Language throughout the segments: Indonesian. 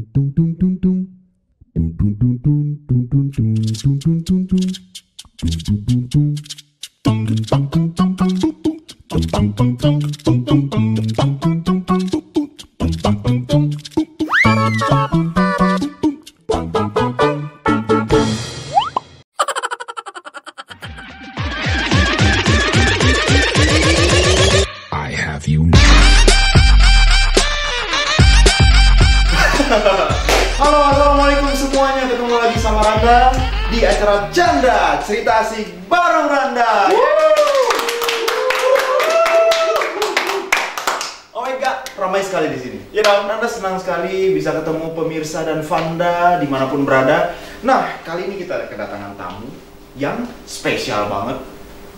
I have you. Halo, assalamualaikum semuanya. Ketemu lagi sama Randa di acara Janda Cerita Asik bareng Randa. Oh my god, ramai sekali di sini. Ya, Randa senang sekali bisa ketemu pemirsa dan Vanda dimanapun berada. Nah, kali ini kita kedatangan tamu yang spesial banget.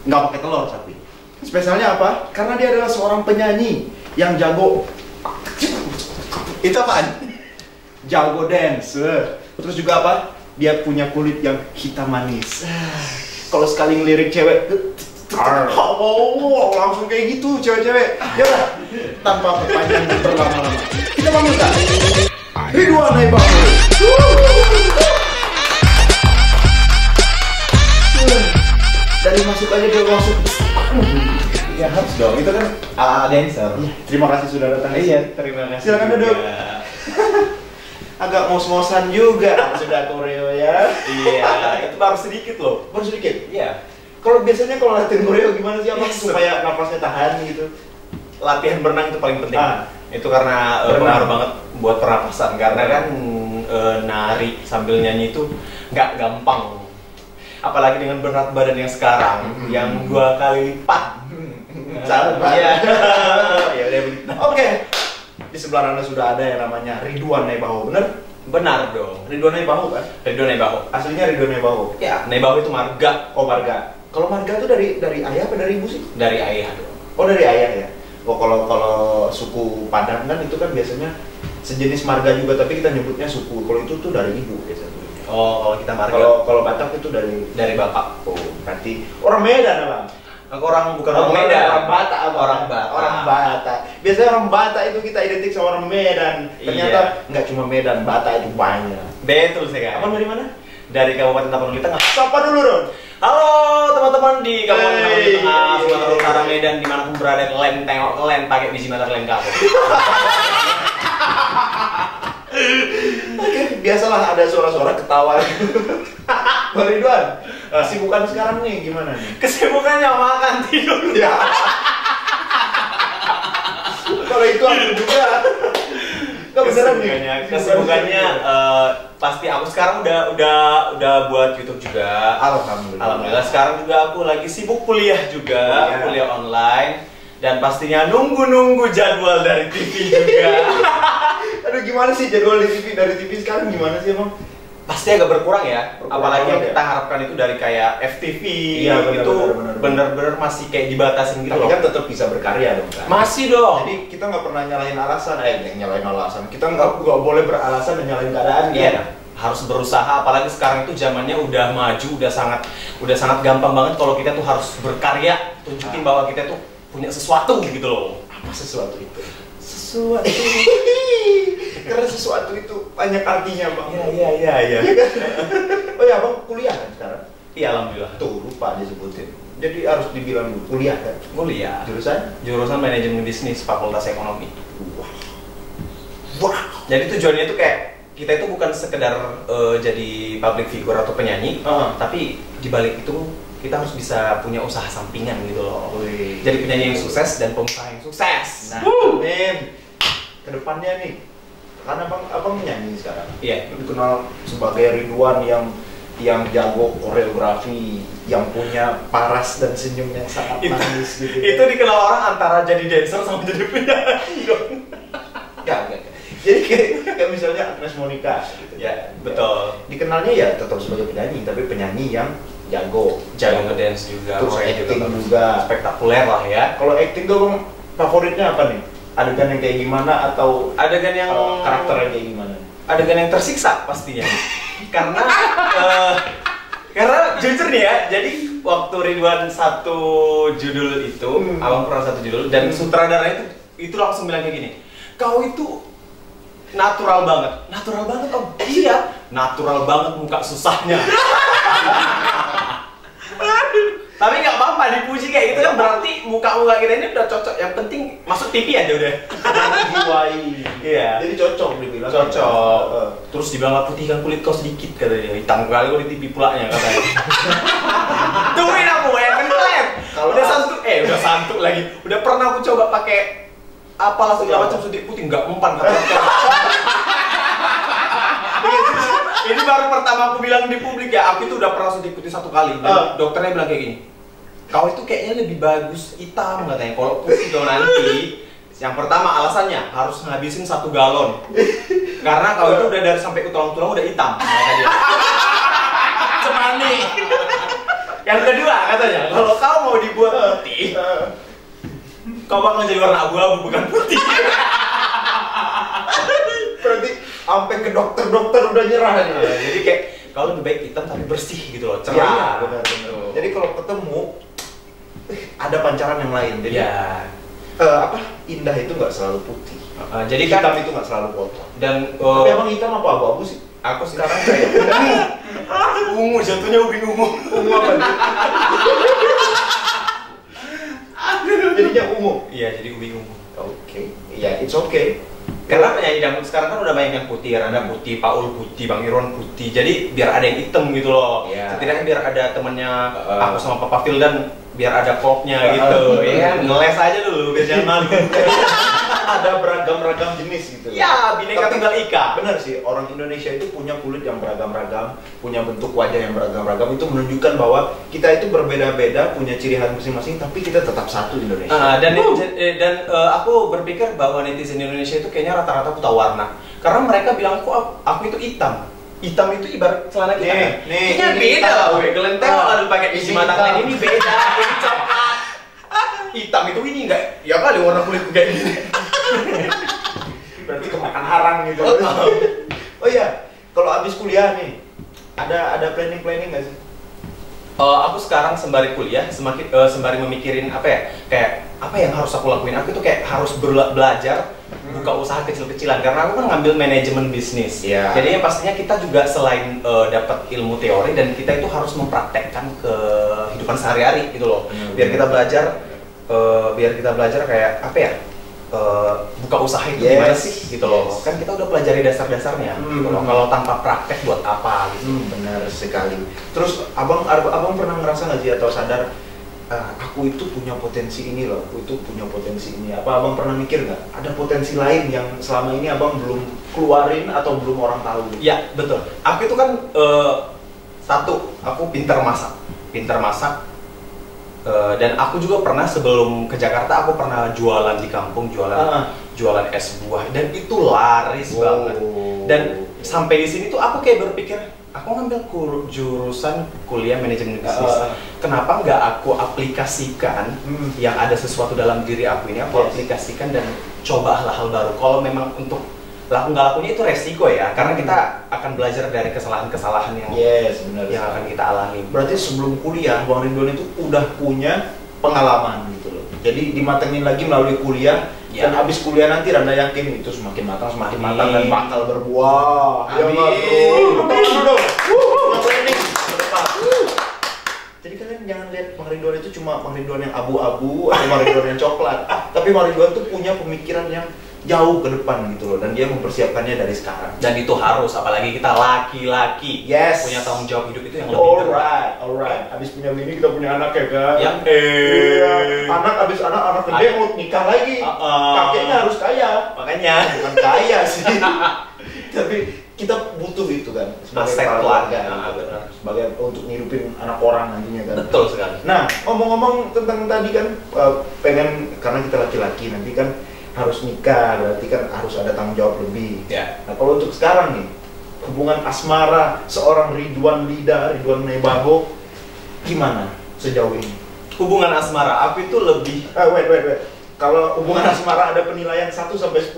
Nggak pakai telur tapi. Spesialnya apa? Karena dia adalah seorang penyanyi yang jago. Itu apaan? Jago dance. Terus juga apa? Dia punya kulit yang hitam manis. Kalau sekali ngelirik cewek, langsung kayak gitu cewek-cewek. Ya udah, tanpa perpanjang dan berlama-lama, kita panggilkan Ridwan Naibaho. Dari masuk aja dia langsung. Ya harus dong, itu kan dancer. Ya, terima kasih sudah datang. Iya, terima kasih. Silakan duduk. Agak ngos-ngosan juga sudah koreo ya. Iya, itu baru sedikit loh. Baru sedikit. Iya. Kalau biasanya kalau latihan koreo gimana sih abang supaya napasnya tahan gitu? Latihan berenang itu paling penting. Itu karena Berenang. pengaruh banget buat pernapasan. Karena kan nari sambil nyanyi itu nggak gampang. Apalagi dengan berat badan yang sekarang yang 2 kali lipat. Sabar. Iya. Ya udah begitu. Oke. Di sebelah Anda sudah ada yang namanya Ridwan Naibaho, bener? Benar dong. Ridwan Naibaho kan? Ridwan Naibaho. Aslinya Ridwan Naibaho. Ya, Naibaho itu marga. Oh, marga. Kalau marga itu dari ayah apa dari ibu sih? Dari ayah dong. Oh, dari ayah ya. Oh, kalau suku Padang kan itu kan biasanya sejenis marga juga, tapi kita nyebutnya suku. Kalau itu tuh dari ibu biasanya. Oh, kalau kita marga. Kalau Batak itu dari bapak. oh, berarti orang Medan abang. Aku orang bukan Oh, orang Medan. Orang Batak abang. Orang Batak. Orang Batak. Biasanya orang Batak itu kita identik sama orang Medan. Ternyata nggak cuma Medan, Batak itu banyak. Betul sekali. Abang dari mana? Dari Kabupaten Tapanuli Tengah. Sapa dulu Ron. Halo teman-teman di Kabupaten Tapanuli Hey. Tengah, Sumatera Utara, Medan, dimanapun berada, kalian tengok kalian pakai biji mata kalian kamu. Oke, biasalah ada suara-suara ketawa. Bang Ridwan, kesibukan sekarang nih gimana nih? Kesibukannya makan tidur. Ya. Kalau itu aku juga. Nggak beneran nih. Kesibukannya pasti aku sekarang udah buat YouTube juga. Alhamdulillah. Sekarang juga aku lagi sibuk kuliah juga, kuliah online. Dan pastinya nunggu jadwal dari TV juga. Aduh, gimana sih jadwal dari TV sekarang gimana sih emang? Pasti agak berkurang ya. Apalagi yang ya. kita harapkan itu dari kayak FTV. Iya, itu bener. bener-bener masih kayak dibatasin gitu Tapi loh. kan tetap bisa berkarya dong kan? Masih dong. Jadi kita nggak pernah nyalahin alasan. Kita nggak boleh beralasan dan nyalahin keadaan. Iya. Harus berusaha, apalagi sekarang itu zamannya udah maju, udah sangat gampang banget kalau kita tuh harus berkarya, tunjukin bahwa kita tuh punya sesuatu gitu loh. Apa sesuatu itu? Sesuatu. Karena sesuatu itu banyak artinya bang. Iya. Oh ya bang, kuliah kan sekarang? Iya, alhamdulillah. Tuh lupa disebutin. Jadi harus dibilang dulu kuliah kan? Kuliah. Jurusan Manajemen Bisnis, Fakultas Ekonomi. Wah. Jadi tujuannya itu kayak kita itu bukan sekedar jadi public figure atau penyanyi, tapi dibalik itu kita harus bisa punya usaha sampingan gitu loh. Wih. Jadi penyanyi yang sukses dan pengusaha yang sukses. Nah, men, kedepannya nih, karena abang menyanyi sekarang. Iya. Dikenal sebagai Ridwan yang jago koreografi, yang punya paras dan senyum yang sangat manis gitu. Itu dikenal orang antara jadi dancer sama jadi penyanyi dong. Enggak. Jadi kayak misalnya Agnes Monica gitu. Ya, betul. Dikenalnya ya tetap sebagai penyanyi, tapi penyanyi yang jago ngedance juga, terus pokoknya acting terus juga spektakuler lah ya. Kalau acting tuh bang, favoritnya apa nih? Adegan yang kayak gimana atau adegan yang karakternya kayak gimana? Adegan yang tersiksa pastinya. karena jujur nih ya, jadi waktu Ridwan satu judul itu, abang pernah satu judul dan sutradara itu langsung bilang kayak gini, kau itu natural banget om. Iya, natural banget muka susahnya. Tapi nggak apa-apa dipuji kayak gitu kan, berarti muka-muka kita ini udah cocok. Yang penting masuk TV aja udah. Jiwai. Iya. Jadi cocok dibilang. Cocok. Terus dibilang putihkan kulit kau sedikit katanya. Hitam kali kau di TV pulanya katanya. Tungguin aku yang kan kalian. Udah santuk lagi. Udah pernah aku coba pakai apalah segala macam suntik putih nggak mempan katanya. Ini baru pertama aku bilang di publik ya. Aku itu udah pernah suntik putih 1 kali. Dan dokternya bilang kayak gini. Kau itu kayaknya lebih bagus hitam katanya. Kalau putih kau nanti, yang pertama alasannya harus ngabisin 1 galon. Karena kau itu udah dari sampai ke tulang-tulang udah hitam. Kata dia. Cemani. Yang kedua katanya, kalau kau mau dibuat putih, kau bakal jadi warna abu-abu bukan putih. Berarti sampai ke dokter-dokter udah nyerah nih. Jadi kayak kalau lebih baik hitam tapi bersih gitu loh, cerah. Iya, benar. Jadi kalau ketemu ada pancaran yang lain. Jadi indah itu nggak selalu putih. Jadi hitam kan itu nggak selalu putih. Dan tapi emang hitam apa abu-abu sih? aku sekarang kayak ungu, jatuhnya ubin ungu. Ungu apa nih? Jadinya ungu. Iya, jadi ubin ungu. Oke. Iya, it's okay. Karena penyanyi dangdut sekarang kan udah banyak yang putih, Randa putih, Paul putih, Bang Irwan putih. Jadi biar ada yang hitam gitu loh. Yeah. Setidaknya biar ada temannya aku sama Papa Phil dan biar ada klopnya gitu. Ya, ngeles aja dulu biar jangan malu. Ada beragam-ragam jenis gitu. Ya, bineka tunggal ika. Benar sih, orang Indonesia itu punya kulit yang beragam-ragam, punya bentuk wajah yang beragam-ragam. Itu menunjukkan bahwa kita itu berbeda-beda, punya ciri khas masing-masing, tapi kita tetap satu Indonesia. Dan aku berpikir bahwa netizen Indonesia itu kayaknya rata-rata buta warna. Karena mereka bilang kok aku itu hitam. Hitam itu ibarat celana kita. Ini beda lah, gelenteng kalau pakai isi mata ini beda. Ini coklat. Hitam itu ini enggak, ya kali warna kulitku kayak gini. Berarti kemakan harang gitu. Oh iya, kalau habis kuliah nih, ada planning nggak sih? Aku sekarang sembari kuliah, sembari memikirin apa ya, kayak apa yang harus aku lakuin. Aku tuh kayak harus belajar buka usaha kecil-kecilan karena aku kan ngambil manajemen bisnis. Yeah. Jadi yang pastinya kita juga selain dapat ilmu teori dan kita itu harus mempraktekkan ke kehidupan sehari-hari gitu loh. Biar kita belajar kayak apa ya? Buka usaha itu gimana sih gitu loh. Kan kita udah pelajari dasar-dasarnya gitu loh. Kalau tanpa praktek buat apa gitu. Benar sekali. Terus abang pernah ngerasa nggak sih atau sadar aku itu punya potensi ini loh, aku itu punya potensi ini. Apa abang pernah mikir nggak ada potensi lain yang selama ini abang belum keluarin atau belum orang tahu? Ya betul. Aku itu kan satu, aku pintar masak. Dan aku juga pernah sebelum ke Jakarta aku pernah jualan di kampung, jualan es buah dan itu laris banget. Dan sampai di sini tuh aku kayak berpikir aku ngambil jurusan kuliah manajemen bisnis. Kenapa nggak aku aplikasikan yang ada sesuatu dalam diri aku ini, aku aplikasikan dan coba hal-hal baru. Kalau memang untuk nggak lakunya itu resiko ya, karena kita akan belajar dari kesalahan-kesalahan yang akan kita alami. Berarti sebelum kuliah, Bang Ridwan itu udah punya pengalaman gitu loh. Jadi dimatengin lagi melalui kuliah, dan habis kuliah nanti Randa yakin itu semakin matang dan bakal berbuah. Jadi kalian jangan lihat Bang Ridwan itu cuma Bang Ridwan yang abu-abu atau Bang Ridwan yang coklat, tapi Bang Ridwan tuh punya pemikiran yang jauh ke depan gitu loh, dan dia mempersiapkannya dari sekarang. Dan itu harus, apalagi kita laki-laki, punya tanggung jawab hidup itu yang lebih berat. Alright. Abis punya bini kita punya anak ya kan? Abis anak gede mau nikah lagi, kakeknya harus kaya. Makanya bukan kaya sih, tapi kita butuh itu kan sebagai keluarga, sebagai untuk ngidupin anak orang nantinya kan. Betul sekali. Nah, ngomong-ngomong tentang tadi kan pengen, karena kita laki-laki nanti kan harus nikah, berarti kan harus ada tanggung jawab lebih. Nah, kalau untuk sekarang nih, hubungan asmara seorang Ridwan Naibaho gimana sejauh ini? Hubungan asmara, aku itu lebih... Wait. Kalau hubungan asmara ada penilaian 1 sampai 10,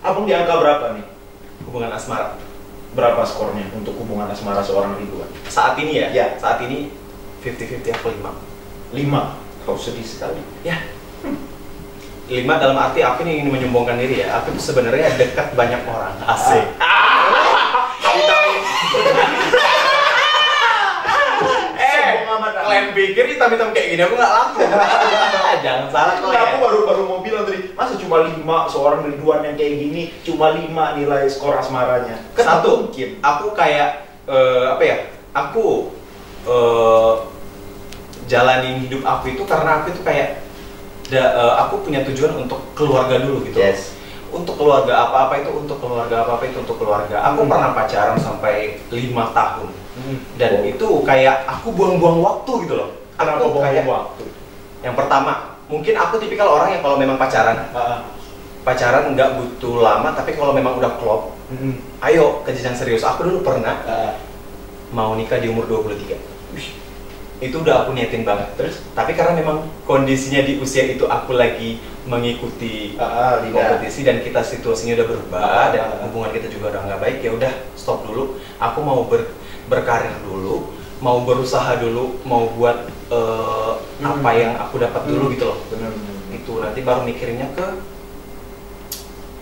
abang di angka berapa nih? Hubungan asmara. Berapa skornya untuk hubungan asmara seorang Ridwan? Saat ini ya? Ya. Saat ini 50-50 aku 5. 5? Kau sedih sekali. Ya. 5 dalam arti aku ini ingin menyombongkan diri ya. Aku tuh sebenarnya dekat banyak orang. Asik. Kalian pikir hitam-hitam kayak gini aku nggak laku? Jangan salah kalian. Aku baru mau bilang tadi, masa cuma 5 seorang Ridwan yang kayak gini, cuma 5 nilai skor asmaranya. Satu, mungkin. Aku kayak apa ya? Aku jalanin hidup aku itu karena aku itu kayak aku punya tujuan untuk keluarga dulu gitu. Yes. Untuk keluarga apa-apa itu untuk keluarga, apa-apa itu untuk keluarga. Aku pernah pacaran sampai 5 tahun. Dan itu kayak aku buang-buang waktu gitu loh. Kenapa Aku kayak buang waktu? Yang pertama, mungkin aku tipikal orang yang kalau memang pacaran nggak butuh lama, tapi kalau memang udah klop, ayo ke jenjang serius. Aku dulu pernah mau nikah di umur 23. Itu udah aku niatin banget. Terus, tapi karena memang kondisinya di usia itu aku lagi mengikuti kompetisi dan kita situasinya udah berubah dan hubungan kita juga udah nggak baik, ya udah stop dulu. Aku mau berkarir dulu, mau berusaha dulu, mau buat apa yang aku dapat dulu gitu loh. Benar. Itu nanti baru mikirnya ke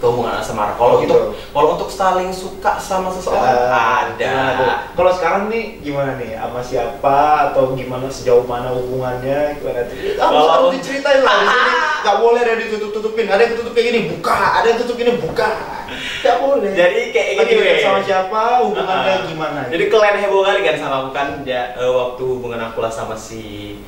hubungan asmara. Kalau untuk saling suka sama seseorang ada. Kalau sekarang nih gimana nih? Sama siapa atau gimana, sejauh mana hubungannya? Gimana tuh? Harus diceritain lah di sini. Gak boleh ada ditutup-tutupin. Ada yang tutup kayak gini, buka. Ada yang tutup gini, buka. Gak boleh. Jadi kayak gini weh. Sama siapa? Hubungannya gimana? Jadi kalian heboh kali kan sama aku kan ya, waktu hubungan aku lah sama si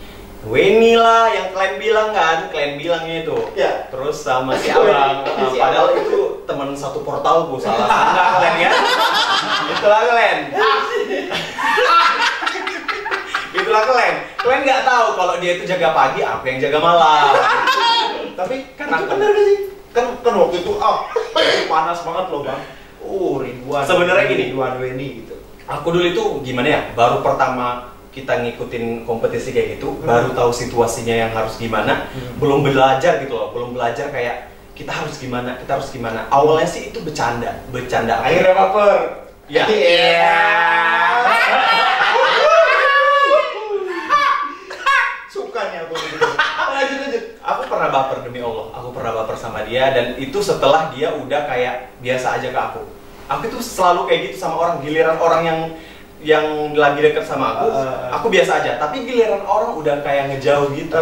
Weni lah yang kalian bilang kan, kalian bilangnya itu. Ya. Terus sama si Abang, padahal itu teman satu portalku, salah sangka kalian ya. Itulah kalian. Itulah kalian. Kalian nggak tahu kalau dia itu jaga pagi, aku yang jaga malam. Tapi kan itu benar gak sih? Kan waktu itu panas banget loh bang. Ridwan. Sebenarnya gini, Ridwan Weni gitu. Aku dulu itu gimana ya? Baru pertama kita ngikutin kompetisi kayak gitu, baru tahu situasinya yang harus gimana, belum belajar gitu loh, belum belajar kayak kita harus gimana. Awalnya sih itu bercanda. Akhirnya baper. Ya. Sukanya aku. Lanjut. Aku pernah baper demi Allah. Aku pernah baper sama dia dan itu setelah dia udah kayak biasa aja ke aku. Aku tuh selalu kayak gitu sama orang, giliran orang yang lagi deket sama aku biasa aja. Tapi giliran orang udah kayak ngejauh gitu,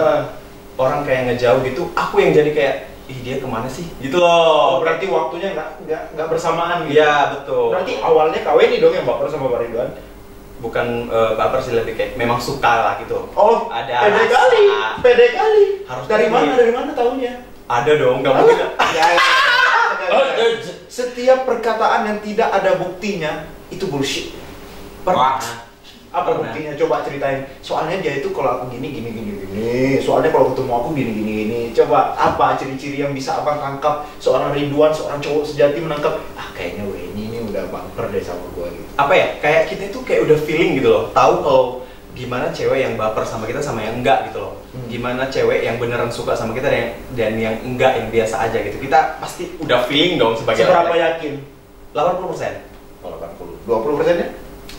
orang kayak ngejauh gitu, aku yang jadi kayak, ih dia kemana sih? Gitu loh. Berarti waktunya nggak bersamaan gitu. Iya betul. Berarti awalnya kawin nih dong yang baper sama Pak Ridwan. Bukan baper sih, lebih kayak memang suka lah gitu. Oh, ada pede kali. Harus dari mana tahunya? Ada dong, nggak mungkin. Setiap perkataan yang tidak ada buktinya itu bullshit. Apa buktinya? Coba ceritain. Soalnya dia itu kalau aku gini. Soalnya kalau ketemu aku gini. Coba apa ciri-ciri yang bisa abang tangkap seorang Ridwan, seorang cowok sejati menangkap? Kayaknya Weni ini udah baper deh sama gua gitu. Apa ya? Kayak kita itu kayak udah feeling gitu loh. Tahu kalau gimana cewek yang baper sama kita sama yang enggak gitu loh. Gimana cewek yang beneran suka sama kita dan yang enggak, yang biasa aja gitu. Kita pasti udah feeling dong sebagai seberapa yakin? 80%. 20%-nya?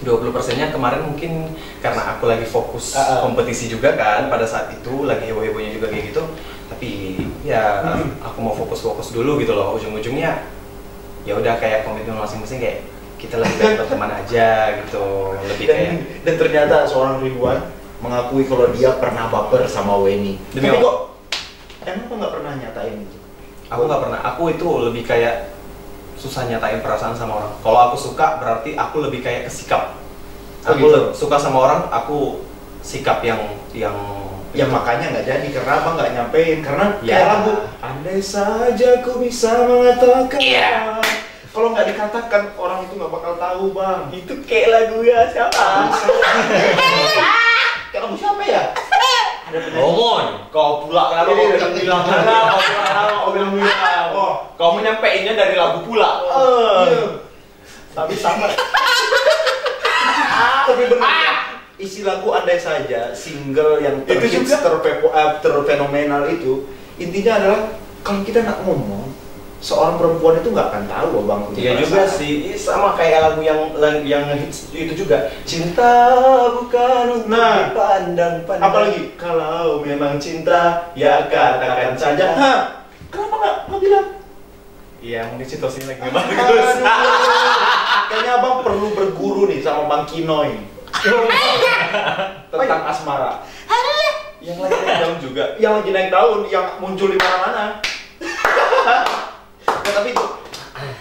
20%-nya kemarin mungkin karena aku lagi fokus kompetisi juga kan pada saat itu, lagi heboh-hebohnya juga kayak gitu. Tapi ya aku mau fokus dulu gitu loh. Ujung-ujungnya ya udah kayak komitmen masing-masing, kayak kita lebih baik berteman aja gitu. Lebih dan ternyata seorang Ridwan mengakui kalau dia pernah baper sama Weni. Tapi kok emang kok nggak pernah nyatain itu? Aku nggak pernah. Aku itu lebih kayak susah nyatain perasaan sama orang. Kalau aku suka berarti aku lebih kayak kesikap. Aku suka sama orang, aku sikap yang makanya nggak jadi karena abang nggak nyampein, karena kayak lagu andai saja ku bisa mengatakan. Kalau nggak dikatakan orang itu nggak bakal tahu bang. Itu kayak lagu ya siapa? Kayak lagu siapa ya? Ngomong, kau pula kenapa kau bilang kau menyampaikannya dari lagu pula. Tapi sama. Tapi benar. Isi lagu andai saja, single yang terfenomenal itu, intinya adalah kalau kita nak ngomong, seorang perempuan itu nggak akan tahu abang. Iya juga sih, sama kayak lagu yang hits itu juga. Cinta bukan untuk dipandang-pandang. Apalagi kalau memang cinta, ya katakan saja. Apa bilang? Iya, mungkin situasinya lagi nggak bagus. Kayaknya abang perlu berguru nih sama Bang Kino ini tentang asmara. Yang lagi naik daun juga. Yang lagi naik daun, yang muncul di mana-mana. Nah, tapi itu,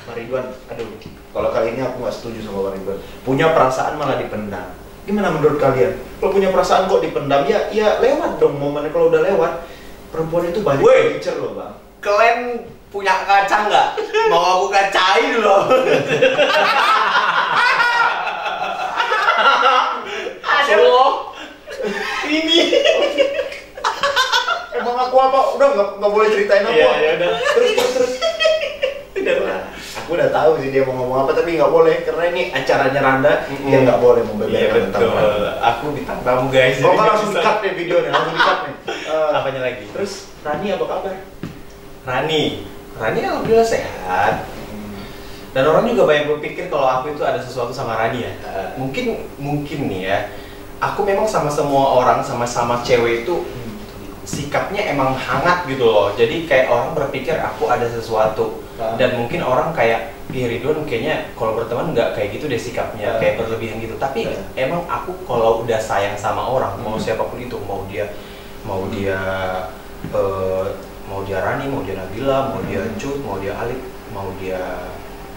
Pak Ridwan, aduh, kalau kali ini aku nggak setuju sama Pak Ridwan. Punya perasaan malah dipendam. Gimana menurut kalian? Kalau punya perasaan kok dipendam, ya lewat dong momennya. Kalau udah lewat, perempuan itu banyak feature loh, Bang. Kalian punya kaca nggak? Mau aku kacain loh. Ada loh. Ini. Emang aku apa? Udah nggak boleh ceritain apa? Iya, ya udah. Terus. Nah, aku udah tahu sih dia mau ngomong apa, tapi nggak boleh karena ini acaranya Randa, dia nggak boleh Iya membeberkan tentang betul. Randa. Aku bintang tamu guys. Oh, jadi kan langsung bisa. di-cut nih videonya, langsung di-cut nih. Apanya lagi? Terus Rani apa kabar? Rani alhamdulillah sehat. Dan orang juga banyak berpikir kalau aku itu ada sesuatu sama Rani ya. Mungkin nih ya. Aku memang sama semua orang, sama cewek itu sikapnya emang hangat gitu loh. Jadi kayak orang berpikir aku ada sesuatu. Dan mungkin orang kayak, Ridwan kayaknya kalau berteman nggak kayak gitu deh sikapnya, kayak berlebihan gitu. Tapi emang aku kalau udah sayang sama orang, mau siapapun itu, mau dia Rani, mau dia Nabila, mau dia Cut, mau dia Alif, mau dia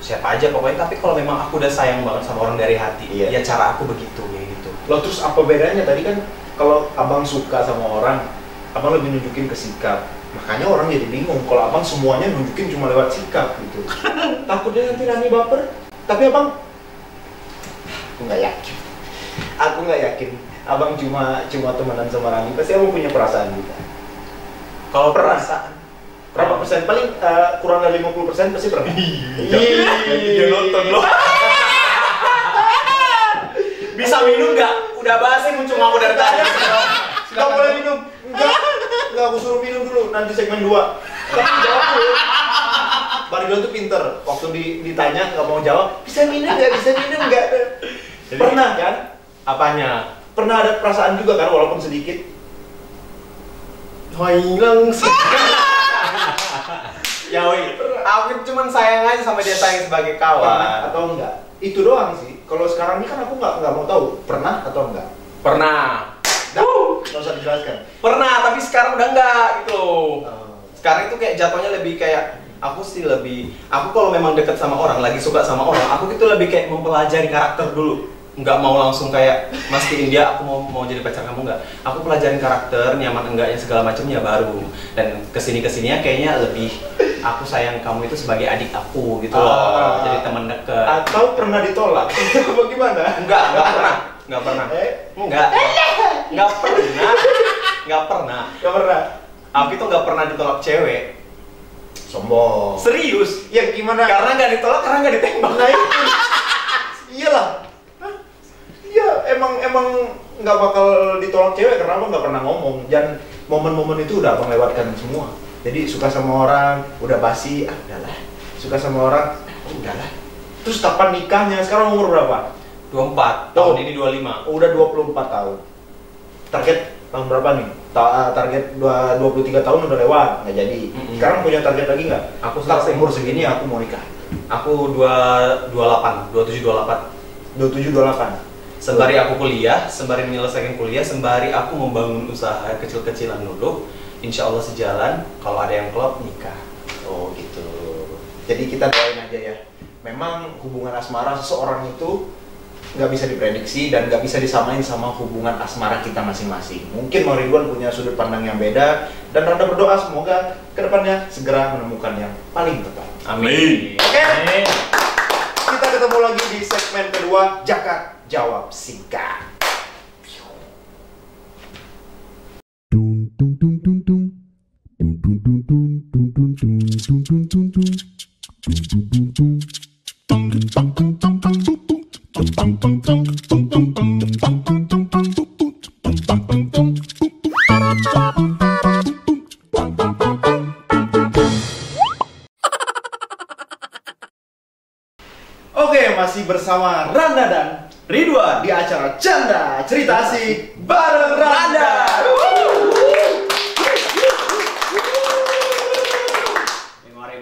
siapa aja pokoknya. Tapi kalau memang aku udah sayang banget sama orang dari hati, ya cara aku begitu kayak gitu. Loh, terus apa bedanya? Tadi kan kalau abang suka sama orang, abang lebih nunjukin ke sikap. Makanya orang jadi bingung kalau abang semuanya nunjukin cuma lewat sikap gitu. Takutnya nanti Rani baper. Tapi abang, aku nggak yakin. Abang cuma temenan sama Rani. Pasti abang punya perasaan juga. Kalau perasaan Berapa persen? Paling kurang dari 50% pasti pernah. Dia nonton loh. Bisa minum nggak? Udah basi muncul ngamu dari tadi. Nggak boleh minum. Enggak, aku suruh minum dulu, nanti segmen 2. Kamu jawab dulu. Pak Ridwan tuh pinter, waktu ditanya nggak mau jawab, bisa minum nggak? Pernah kan? Apanya? Pernah ada perasaan juga kan, walaupun sedikit? Hilang sih. Ya woi, aku cuma sayang aja sama dia, sayang sebagai kawan. Pernah atau enggak? Itu doang sih. Kalau sekarang ini kan aku nggak mau tahu, pernah atau enggak? Pernah. Nggak usah dijelaskan. Pernah, tapi sekarang udah enggak gitu. Sekarang itu kayak jatuhnya lebih kayak aku kalau memang deket sama orang, lagi suka sama orang, aku gitu lebih kayak mempelajari karakter dulu. Nggak mau langsung kayak mastiin dia aku mau jadi pacar kamu, nggak. Aku pelajarin karakter, nyaman enggaknya segala macamnya baru. Dan kesininya kayaknya lebih aku sayang kamu itu sebagai adik aku gitu loh. Jadi teman deket. Atau pernah ditolak? Bagaimana? Nggak pernah. Nggak pernah. Aku itu nggak pernah ditolak cewek. Sombong. Serius? Ya gimana? Karena nggak ditolak, karena nggak ditembak. Nah itu. Iyalah. Iya, emang nggak bakal ditolak cewek karena abang nggak pernah ngomong. Dan momen-momen itu udah abang lewatkan semua. Jadi suka sama orang, udah basi, udahlah. Suka sama orang, udahlah. Terus kapan nikahnya? Sekarang umur berapa? 24, tahun ini 25. Udah 24 tahun. Target tahun berapa nih? Target 23 tahun udah lewat, nggak jadi. Sekarang punya target lagi nggak? Aku umur segini aku mau nikah. Aku 27, 28. 27, 28. Sembari aku kuliah, sembari menyelesaikan kuliah, sembari aku membangun usaha kecil-kecilan dulu, insya Allah sejalan. Kalau ada yang klop, nikah. Oh gitu. Jadi kita doain aja ya. Memang hubungan asmara seseorang itu nggak bisa diprediksi dan nggak bisa disamain sama hubungan asmara kita masing-masing. Mungkin Bang Ridwan punya sudut pandang yang beda dan Randa berdoa semoga kedepannya segera menemukan yang paling tepat. Amin. Oke. Kita ketemu lagi di segmen kedua, Jakat Jawab Singkat. Oke, masih bersama Randa dan Ridwan di acara Canda Cerita Asik bareng Randa. Memori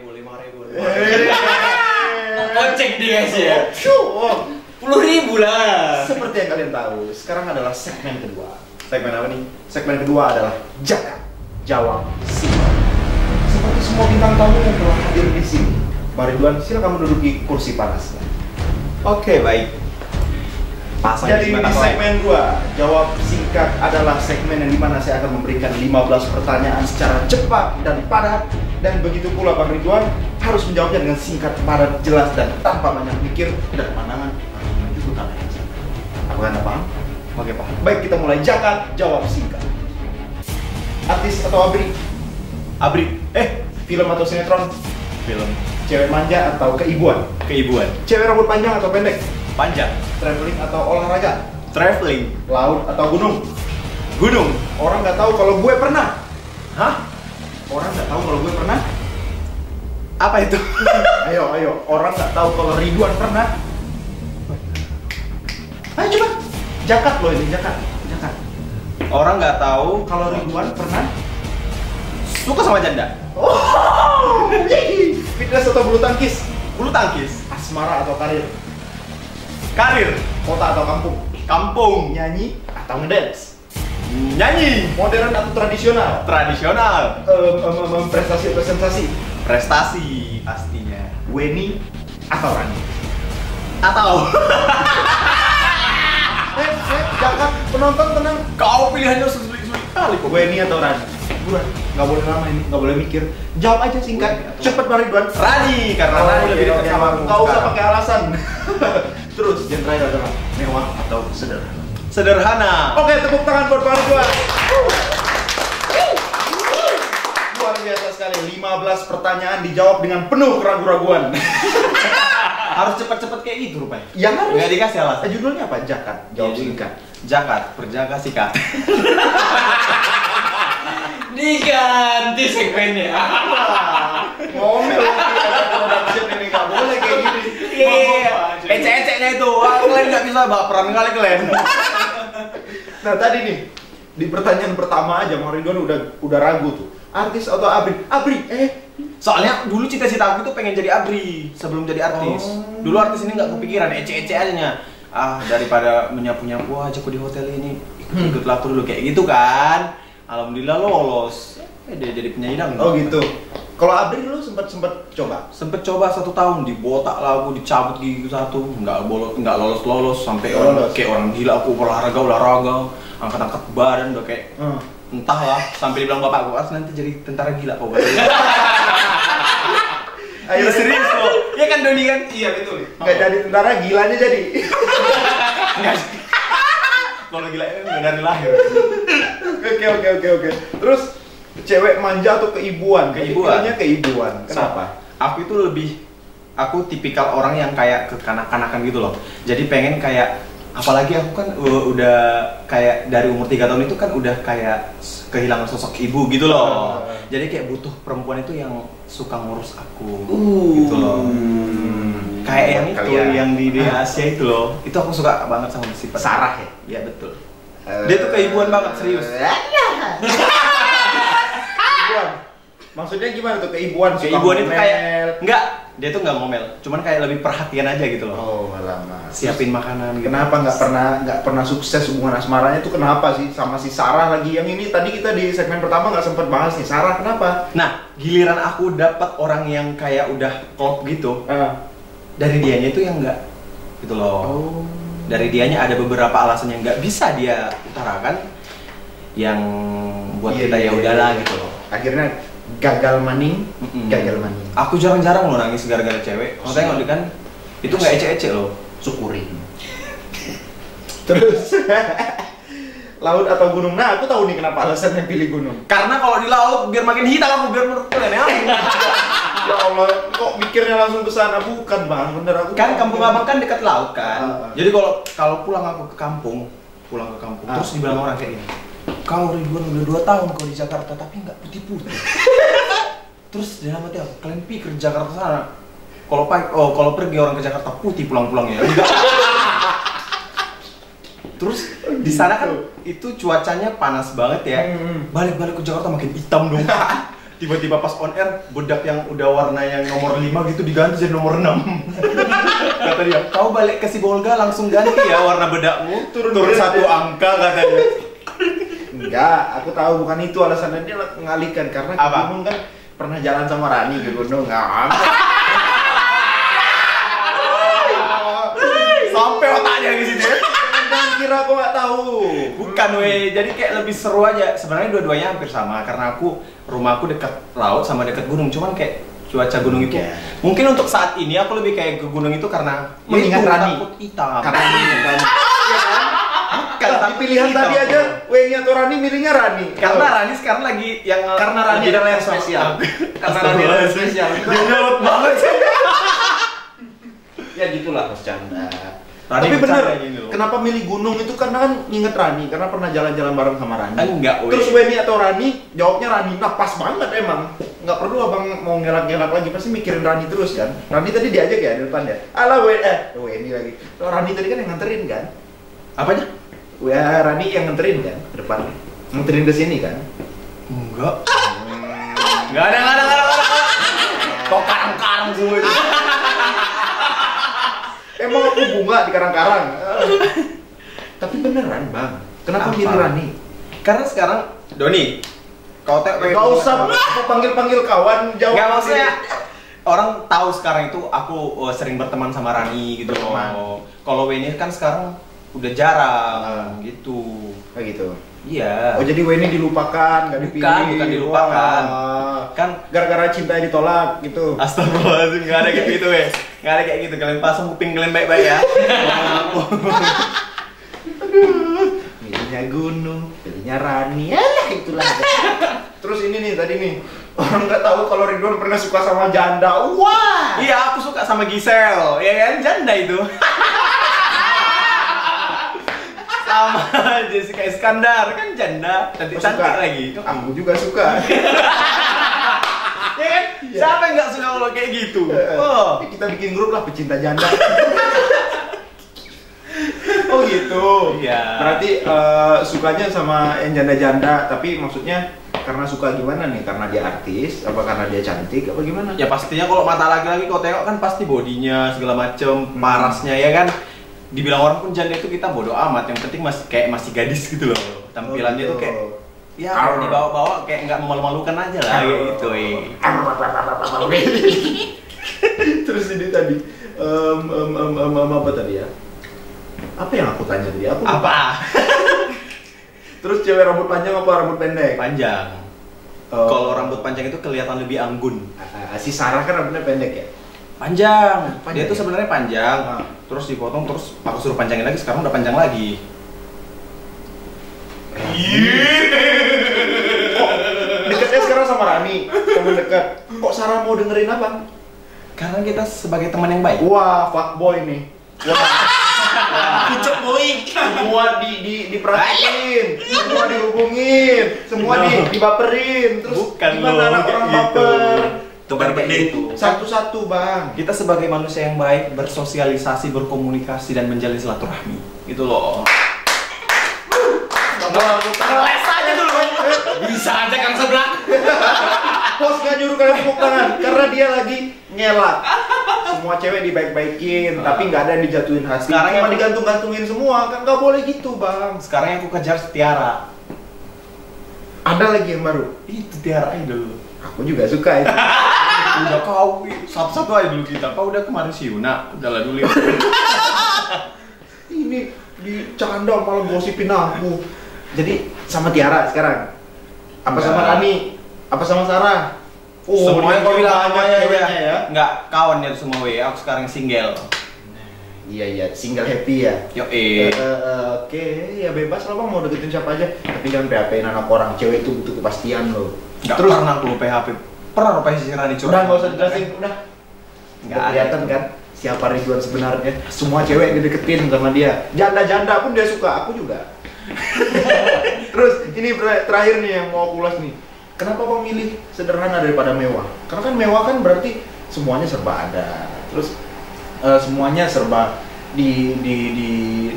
guys ya. 10.000 lah. Seperti yang kalian tahu, sekarang adalah segmen kedua. Segmen apa nih? Segmen kedua adalah Jakat Jawab Singkat. Seperti semua bintang tamu yang telah hadir di sini, Pak Ridwan, silakan menduduki kursi panasnya. Oke, baik. Jadi di segmen 2, Jawab Singkat adalah segmen yang dimana saya akan memberikan 15 pertanyaan secara cepat dan padat. Dan begitu pula Bang Ridwan harus menjawabnya dengan singkat, padat, jelas, dan tanpa banyak mikir dan pandangan menuju ke kamera. Apakah Anda paham? Oke, paham. Baik, kita mulai. Jakat Jawab Singkat. Artis atau abri? Abri. Film atau sinetron? Film. Cewek manja atau keibuan? Keibuan. Cewek rambut panjang atau pendek? Panjang. Traveling atau olahraga? Traveling. Laut atau gunung? Gunung. Orang nggak tahu kalau gue pernah. Hah? Orang nggak tahu kalau gue pernah. Apa itu? Ayo. Orang nggak tahu kalau Ridwan pernah. Ayo coba. Jakat loh ini, jakat. Orang nggak tahu Kalau Ridwan pernah. suka sama janda. Oh, fitness atau bulu tangkis? Bulu tangkis. Asmara atau karir? Karir. Kota atau kampung? Kampung. Nyanyi atau ngedance? Nyanyi. Modern atau tradisional? Tradisional. Prestasi atau sensasi? Prestasi pastinya. Weni atau Rani? Atau Jakat, penonton tenang. kau pilihannya sulit-sulit kali kok. Weni atau Rani? Buruan, nggak boleh lama ini, nggak boleh mikir. Jawab aja singkat, cepet Bang Ridwan. Rani, karena Rani lebih dekat sama aku. Nggak usah sekarang. pakai alasan. Terus, genre adalah mewah atau sederhana? Sederhana. Oke, tepuk tangan buat Bang Ridwan. Luar biasa sekali, 15 pertanyaan dijawab dengan penuh keraguan-raguan. Harus cepat-cepat kayak gitu rupanya. Yang harus. Nggak dikasih alasan. Judulnya apa? Jakat, jawab Iya, singkat. Jakat, berjaga sikat. Diganti segmennya. Ngomel lagi ada production ini, nggak boleh kayak gini. Iya, ecek-eceknya itu. Wah, kalian nggak bisa baperan kali kalian. Nah tadi nih di pertanyaan pertama aja Bang Ridwan udah ragu tuh. Artis atau abri? Abri. Soalnya dulu cita-cita aku tuh pengen jadi abri sebelum jadi artis. Dulu artis ini nggak kepikiran, ecek-ecek aja nya. Daripada menyapu-nyapu aja aku di hotel ini, ikut-ikutlah aku dulu kayak gitu kan. Alhamdulillah lolos. Dia jadi penyanyi dangdut. Oh gitu. Kalau abri lu sempet coba? Sempet coba 1 tahun, dibotak lah aku, dicabut gigi 1, nggak lolos sampai kayak orang gila. Aku olahraga, angkat badan udah kayak entahlah, sampai dibilang bapak gua nanti jadi tentara gila kok. Ayo serius kok. Ya kan Doni kan? Iya betul. Nggak jadi tentara, gilanya jadi. Kalau gila dari lahir. Oke. Terus cewek manja atau keibuan? Pilihnya keibuan. Kenapa? Aku tipikal orang yang kayak kekanak-kanakan gitu loh. Jadi pengen kayak, apalagi aku kan udah kayak dari umur 3 tahun itu kan udah kayak kehilangan sosok ibu gitu loh. Jadi kayak butuh perempuan itu yang suka ngurus aku gitu loh. Kayak yang itu yang di Asia itu loh. Itu aku suka banget sama sifat Sarah ya? Iya betul. Dia tuh keibuan banget, serius. Keibuan. Maksudnya gimana tuh keibuan? Keibuan itu kayak enggak, dia tuh nggak ngomel, cuman kayak lebih perhatian aja gitu loh. Oh, lama. Siapin makanan gitu. Kenapa nggak pernah sukses hubungan asmaranya tuh kenapa sih sama si Sarah lagi yang ini tadi kita di segmen pertama nggak sempat bahas nih Sarah kenapa? Nah, giliran aku dapat orang yang kayak udah klop gitu, dari dianya itu yang enggak gitu loh. Oh. Dari dianya ada beberapa alasan yang nggak bisa dia utarakan, yang buat kita ya udahlah gitu loh. Akhirnya gagal maning. Aku jarang-jarang loh nangis gara-gara cewek. Maksudnya nggak kan itu nggak ecek-ecek loh. Syukurin. Terus laut atau gunung? Nah, aku tahu nih kenapa alasannya pilih gunung. Karena kalau di laut biar makin hitam aku, biar menurut kalian ya. Ya Allah, kok mikirnya langsung ke sana? Bukan Bang, bener aku. Kan kampung abang kan dekat laut kan. Jadi kalau pulang aku ke kampung, terus dibilang orang kayak gini. Kau Ridwan udah 2 tahun kau di Jakarta tapi nggak putih-putih. Terus dalam hati aku, kalian pikir Jakarta sana kalau pergi orang ke Jakarta putih pulang-pulangnya. Terus di sana kan itu cuacanya panas banget ya. Balik-balik ke Jakarta makin hitam dong. tiba-tiba pas on air bedak yang udah warna yang nomor 5 gitu diganti jadi nomor 6. Kata dia, kau balik ke Sibolga langsung ganti ya warna bedakmu, turun 1 angka katanya. Enggak, aku tahu bukan itu alasannya, dia mengalihkan karena ke gunung kan pernah jalan sama Rani ke gunung. Sampai otaknya ke situ. Jangan kira aku nggak tahu. Bukan jadi kayak lebih seru aja. Sebenarnya dua-duanya hampir sama karena rumahku dekat laut sama dekat gunung. Cuman kayak cuaca gunung itu. Mungkin untuk saat ini aku lebih kayak ke gunung itu karena mengingat Rani. Takut hitam. Karena mengingat Rani. Iya kan? Bukan, di pilihan tadi aja Weni atau Rani milihnya Rani. Karena Rani sekarang lagi yang karena Rani adalah yang spesial. Karena Rani adalah yang spesial. Dia nyolot banget. Ya gitulah bercanda. Tapi bener, kenapa milih gunung itu karena kan nginget Rani, karena pernah jalan-jalan bareng sama Rani. Enggak, terus Weni atau Rani, jawabnya Rani. Nah pas banget emang. Nggak perlu abang mau ngelak-ngelak lagi, pasti mikirin Rani terus kan. Rani tadi diajak ya di depan ya. Alah Weni lagi. Rani tadi kan yang nganterin kan. Apanya? Ya Rani yang nganterin kan ke depan. Nganterin ke sini kan. Enggak. Enggak ada. Kok karang-karang semua itu. Emang aku bunga di karang-karang. Tapi beneran bang, kenapa milih Rani? Karena sekarang Doni, kau nggak usah panggil kawan jauh. Nggak maksudnya orang tahu sekarang itu aku sering berteman sama Rani gitu loh. Kalau Weni kan sekarang udah jarang gitu. Kayak gitu. Iya. Oh jadi Weni dilupakan, nggak dipilih? Bukan dilupakan. Kan gara-gara cinta ditolak gitu. Astagfirullahaladzim, nggak ada kayak gitu nggak ada kayak gitu. Kalian pasang kuping kalian baik-baik ya. Pilihnya gunung, pilihnya Rani, yalah itulah. Terus ini nih tadi nih, orang nggak tahu kalau Ridwan pernah suka sama janda. Wah. Iya, aku suka sama Gisel, ya kan janda itu. Sama Jessica Iskandar kan janda, cantik lagi. Aku juga suka. Ya kan? Ya. Siapa yang nggak suka kalau kayak gitu? Kita bikin grup lah pecinta janda. Oh gitu. Iya. Berarti sukanya sama yang janda-janda, tapi maksudnya karena suka gimana nih? Karena dia artis, apa karena dia cantik, apa gimana? Ya pastinya kalau mata laki-laki kau tengok kan pasti bodinya segala macem, parasnya ya kan. Dibilang orang pun janda itu kita bodoh amat, yang penting masih gadis gitu loh. Tampilannya tuh kayak ya dibawa-bawa kayak nggak memalu-malukan aja lah gitu. Terus ini tadi apa tadi ya? Apa yang aku tanya tadi? Apa? Terus cewek rambut panjang apa rambut pendek? Panjang. Kalau rambut panjang itu kelihatan lebih anggun. Si Sarah kan rambutnya pendek ya? Panjang. Dia tuh sebenarnya panjang. Terus dipotong, terus aku suruh panjangin lagi, sekarang udah panjang lagi. Kok deketnya sekarang sama Rani, teman dekat. Kok Sarah mau dengerin apa? Karena kita sebagai teman yang baik. Wah, fuckboy nih. Kucuk boy. Semua diperhatiin, semua dihubungin, semua dibaperin. Terus bukan gimana anak orang baper? Itu satu-satu bang. Kita sebagai manusia yang baik bersosialisasi, berkomunikasi dan menjalin silaturahmi. Gitu loh. Ngeles aja dulu. Bisa aja Kang sebelah. Host nggak nyuruh kalian tepuk tangan karena dia lagi ngelak. Semua cewek dibaik-baikin, tapi nggak ada yang dijatuhin hati. Sekarang cuma digantung-gantungin semua, kan nggak boleh gitu bang. Sekarang yang aku kejar Tiara. Ada lagi yang baru. Itu Tiara Idol. Aku juga suka itu. Udah kau satu-satu aja dulu kita. Kau udah kemarin si Yuna, udahlah dulu. Ini dicanda malah gosipin aku. Jadi sama Tiara sekarang. Apa sama Rani? Apa sama Sarah? Oh, semuanya kau bilang ceweknya ya? Enggak, kawan ya semua aku sekarang single. Iya, single happy ya. Oke, ya bebas lah bang, mau deketin siapa aja. Tapi jangan PHP-in anak orang, cewek itu butuh kepastian loh. Terus pernah aku PHP. Pernah lupa si Rani curhat. Udah nggak usah jelasin, udah. Nggak kelihatan kan siapa Ridwan sebenarnya. Semua cewek dideketin sama dia. Janda-janda pun dia suka, aku juga. Terus ini terakhir nih yang mau aku ulas nih. Kenapa bang milih sederhana daripada mewah? Karena kan mewah kan berarti semuanya serba ada. Terus semuanya serba di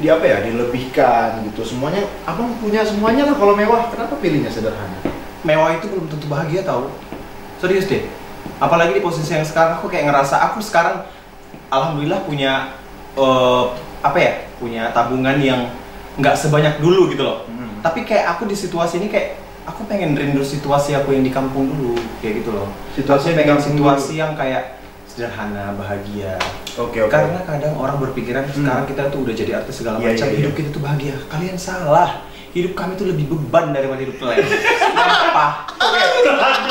apa ya, dilebihkan gitu. Semuanya abang punya semuanya lah kalau mewah. Kenapa pilihnya sederhana? Mewah itu belum tentu bahagia tahu. Serius deh. Apalagi di posisi yang sekarang aku kayak ngerasa aku sekarang alhamdulillah punya punya tabungan yang nggak sebanyak dulu gitu loh. Tapi kayak aku di situasi ini kayak aku pengen rindu situasi aku yang di kampung dulu kayak gitu loh. Situasi pengen situasi yang kayak sederhana, bahagia. Oke. Karena kadang orang berpikiran sekarang kita tuh udah jadi artis segala macam, hidup kita tuh bahagia. Kalian salah. Hidup kami tuh lebih beban daripada hidup kalian. Kenapa?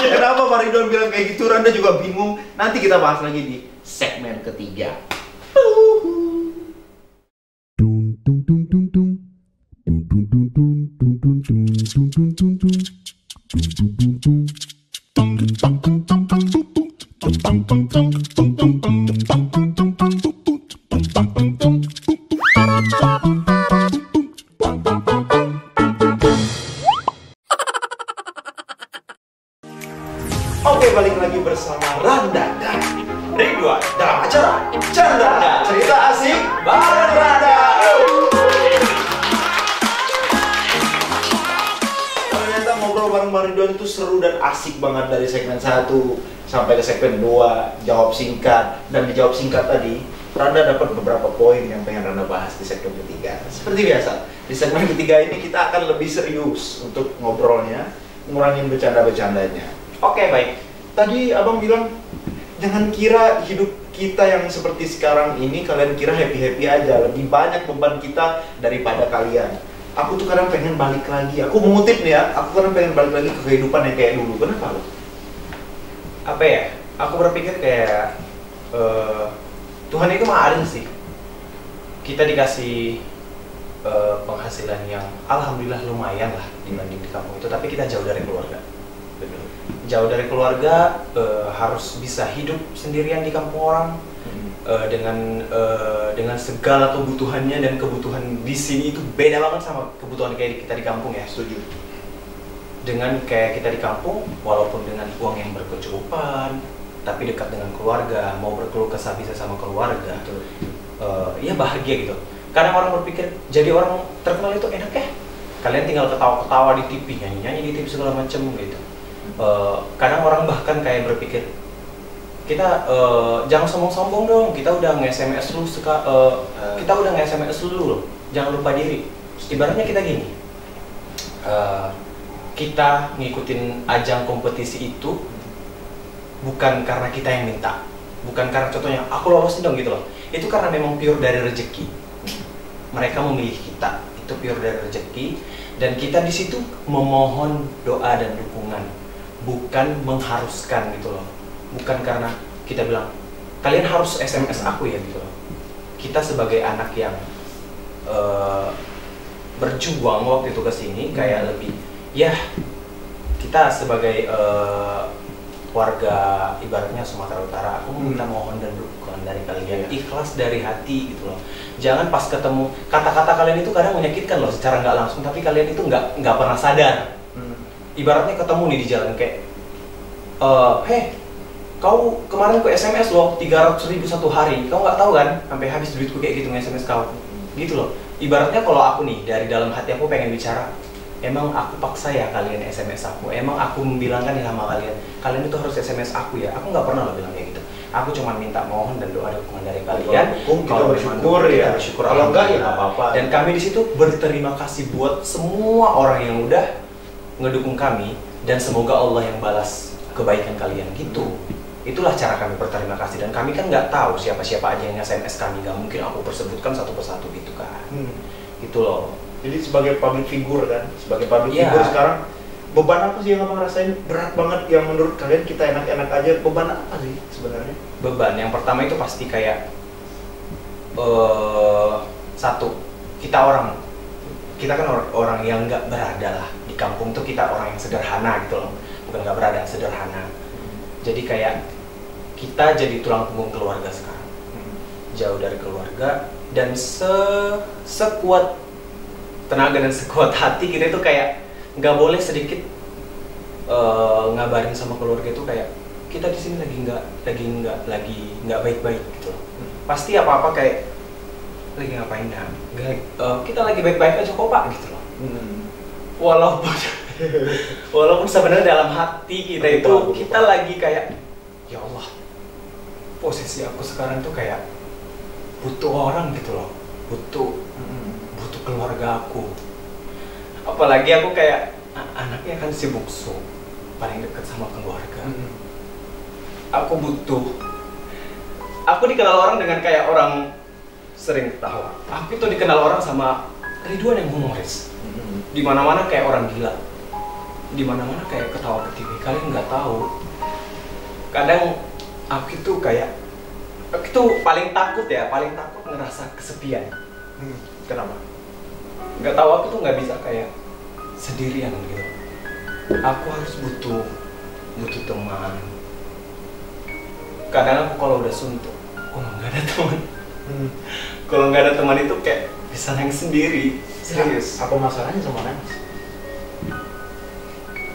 Kenapa Pak Ridwan bilang kayak gitu? Randa juga bingung. Nanti kita bahas lagi di segmen ketiga. Oke, balik lagi bersama Randa dan Ridwan dalam acara Canda Cerita Asik bareng Randa. Ternyata ngobrol bareng Bang Ridwan itu seru dan asik banget dari segmen 1 sampai ke segmen 2, jawab singkat. Dan dijawab singkat tadi, Randa dapat beberapa poin yang pengen Randa bahas di segmen ketiga. Seperti biasa, di segmen ketiga ini kita akan lebih serius untuk ngobrolnya, ngurangin bercanda-bercandanya. Oke, baik. Tadi abang bilang jangan kira hidup kita yang seperti sekarang ini kalian kira happy-happy aja. Lebih banyak beban kita daripada kalian. Aku tuh kadang pengen balik lagi. Aku mengutip nih ya, aku kadang pengen balik lagi ke kehidupan yang kayak dulu. Kenapa lo? Apa ya? Aku berpikir kayak Tuhan itu mah adil sih. Kita dikasih penghasilan yang alhamdulillah lumayan lah dibanding di kampung itu, tapi kita jauh dari keluarga. Jauh dari keluarga, harus bisa hidup sendirian di kampung orang dengan segala kebutuhannya, dan kebutuhan di sini itu beda banget sama kebutuhan kayak kita di kampung ya. Setuju. Dengan kayak kita di kampung, walaupun dengan uang yang berkecukupan, tapi dekat dengan keluarga, mau berkeluh kesah bisa sama keluarga, ya bahagia gitu. Kadang orang berpikir jadi orang terkenal itu enak ya, kalian tinggal ketawa-ketawa di TV, nyanyi-nyanyi di TV segala macam gitu. Kadang orang bahkan kayak berpikir kita jangan sombong-sombong dong, kita udah nge-SMS lu kita udah nge-SMS lu loh, jangan lupa diri. Ibaratnya kita gini, kita ngikutin ajang kompetisi itu bukan karena kita yang minta, bukan karena contohnya aku lolosin dong gitu loh, itu karena memang pure dari rezeki. Mereka memilih kita, itu pure dari rezeki, dan kita di situ memohon doa dan dukungan, bukan mengharuskan gitu loh. Bukan karena kita bilang kalian harus SMS aku ya gitu loh. Kita sebagai anak yang berjuang waktu itu kesini kayak lebih ya, kita sebagai warga ibaratnya Sumatera Utara, aku minta mohon dan dukungan dari kalian, ikhlas dari hati gitu loh. Jangan pas ketemu kata-kata kalian itu kadang menyakitkan loh secara nggak langsung, tapi kalian itu nggak pernah sadar. Ibaratnya ketemu nih di jalan kayak, hei, kau kemarin ku SMS loh 300.000 satu hari, kau nggak tahu kan sampai habis duitku kayak gitu nge-SMS kau, gitu loh. Ibaratnya kalau aku nih dari dalam hati aku pengen bicara, emang aku paksa ya kalian SMS aku, emang aku membilangkan ya sama kalian itu harus SMS aku ya, aku nggak pernah loh bilang kayak gitu. Aku cuma minta mohon dan doa dukungan dari kalian. Kalau bersyukur ya, bersyukur, kalau enggak ya nggak apa-apa. Dan kami di situ berterima kasih buat semua orang yang udah ngedukung kami, dan semoga Allah yang balas kebaikan kalian gitu. Itulah cara kami berterima kasih, dan kami kan nggak tahu siapa-siapa aja yang SMS kami, nggak mungkin aku persebutkan satu persatu gitu kan. Gitu loh. Jadi sebagai public figure kan, sebagai public figure sekarang, beban apa sih yang abang rasain berat banget yang menurut kalian kita enak-enak aja? Beban apa sih sebenarnya? Beban yang pertama itu pasti kayak satu, kita kan orang yang nggak berada lah di kampung tuh, kita orang yang sederhana gitu loh, bukan nggak berada, sederhana. Jadi kayak kita jadi tulang punggung keluarga sekarang, jauh dari keluarga, dan sekuat tenaga dan sekuat hati kita itu kayak nggak boleh sedikit ngabarin sama keluarga itu kayak kita di sini lagi nggak baik-baik gitu loh. Pasti apa-apa kayak lagi ngapain ya? Kita lagi baik-baik aja kok Pak gitu loh. Walaupun Walaupun sebenarnya dalam hati kita itu kita lagi kayak, ya Allah, posisi aku sekarang tuh kayak butuh orang gitu loh, butuh keluarga aku. Apalagi aku kayak anaknya kan si bungsu, paling dekat sama keluarga. Aku dikenal orang dengan kayak orang sering ketawa. Aku itu dikenal orang sama Ridwan yang humoris. Di mana-mana kayak orang gila. Di mana-mana kayak ketawa ke TV. Kalian nggak tahu. Kadang aku itu paling takut ngerasa kesepian. Kenapa? Nggak tahu, aku tuh nggak bisa kayak sendirian gitu. Aku harus butuh teman. Kadang aku kalau udah suntuk, kalau nggak ada teman, kalau nggak ada teman itu kayak bisa nangis sendiri. Serius. Apa masalahnya sama nangis?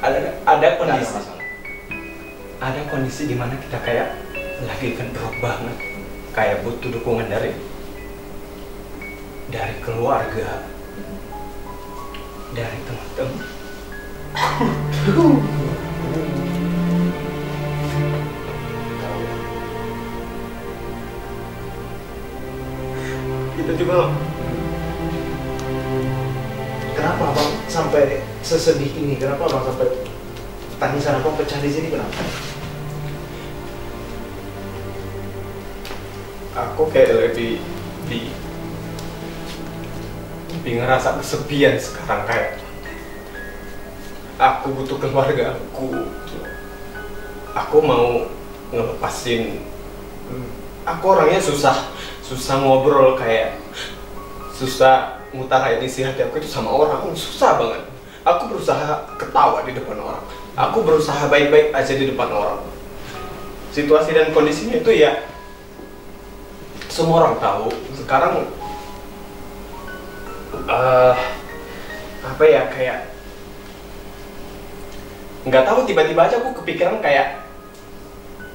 Ada kondisi di mana kita kayak lagi drop banget, kayak butuh dukungan dari keluarga, dari teman-teman. Kita juga. Kenapa abang sampai sesedih ini? Kenapa abang sampai tangisan abang pecah di sini? Kenapa? Aku kayak lebih ngerasa kesepian sekarang, kayak aku butuh keluarga aku mau ngelepasin. Aku orangnya susah ngobrol, kayak susah ngutarain isi hati aku itu sama orang, susah banget. Aku berusaha ketawa di depan orang, aku berusaha baik-baik aja di depan orang. Situasi dan kondisinya itu ya semua orang tahu. Sekarang kayak nggak tahu, tiba-tiba aja aku kepikiran kayak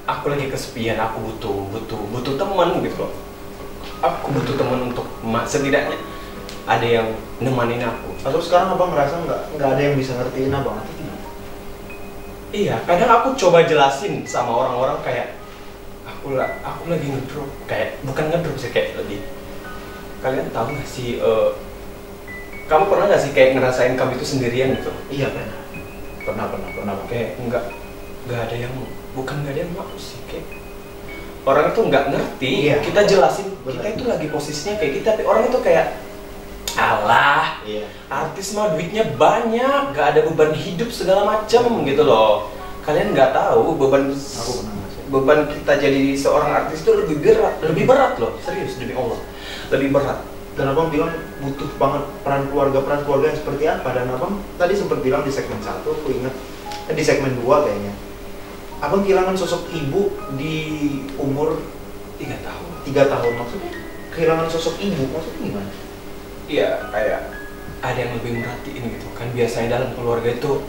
aku lagi kesepian, aku butuh teman gitu loh. Aku butuh teman untuk setidaknya ada yang nemanin aku. Atau sekarang abang ngerasa nggak ada yang bisa ngertiin abang atau gimana? Iya, kadang aku coba jelasin sama orang-orang kayak aku lagi ngedrop, kayak bukan ngedrop sih, kayak lebih, kalian tahu nggak sih, kamu pernah nggak sih kayak ngerasain kamu itu sendirian gitu? Iya pernah. Kayak nggak ada yang mau sih, kayak orang itu nggak ngerti. Iya. Kita jelasin, Bener. kita itu lagi posisinya kayak kita, tapi orang itu kayak alah, Iya. artis mah duitnya banyak, nggak ada beban hidup segala macem gitu loh. Kalian nggak tahu beban kita jadi seorang artis itu lebih berat loh, serius demi Allah, lebih berat. Dan abang bilang butuh banget peran keluarga yang seperti apa. Dan abang tadi sempat bilang di segmen 1, aku ingat di segmen 2 kayaknya, abang kehilangan sosok ibu di umur 3 tahun. 3 tahun. Maksudnya kehilangan sosok ibu maksudnya gimana? Iya, kayak ada yang lebih merhatiin gitu kan. Biasanya dalam keluarga itu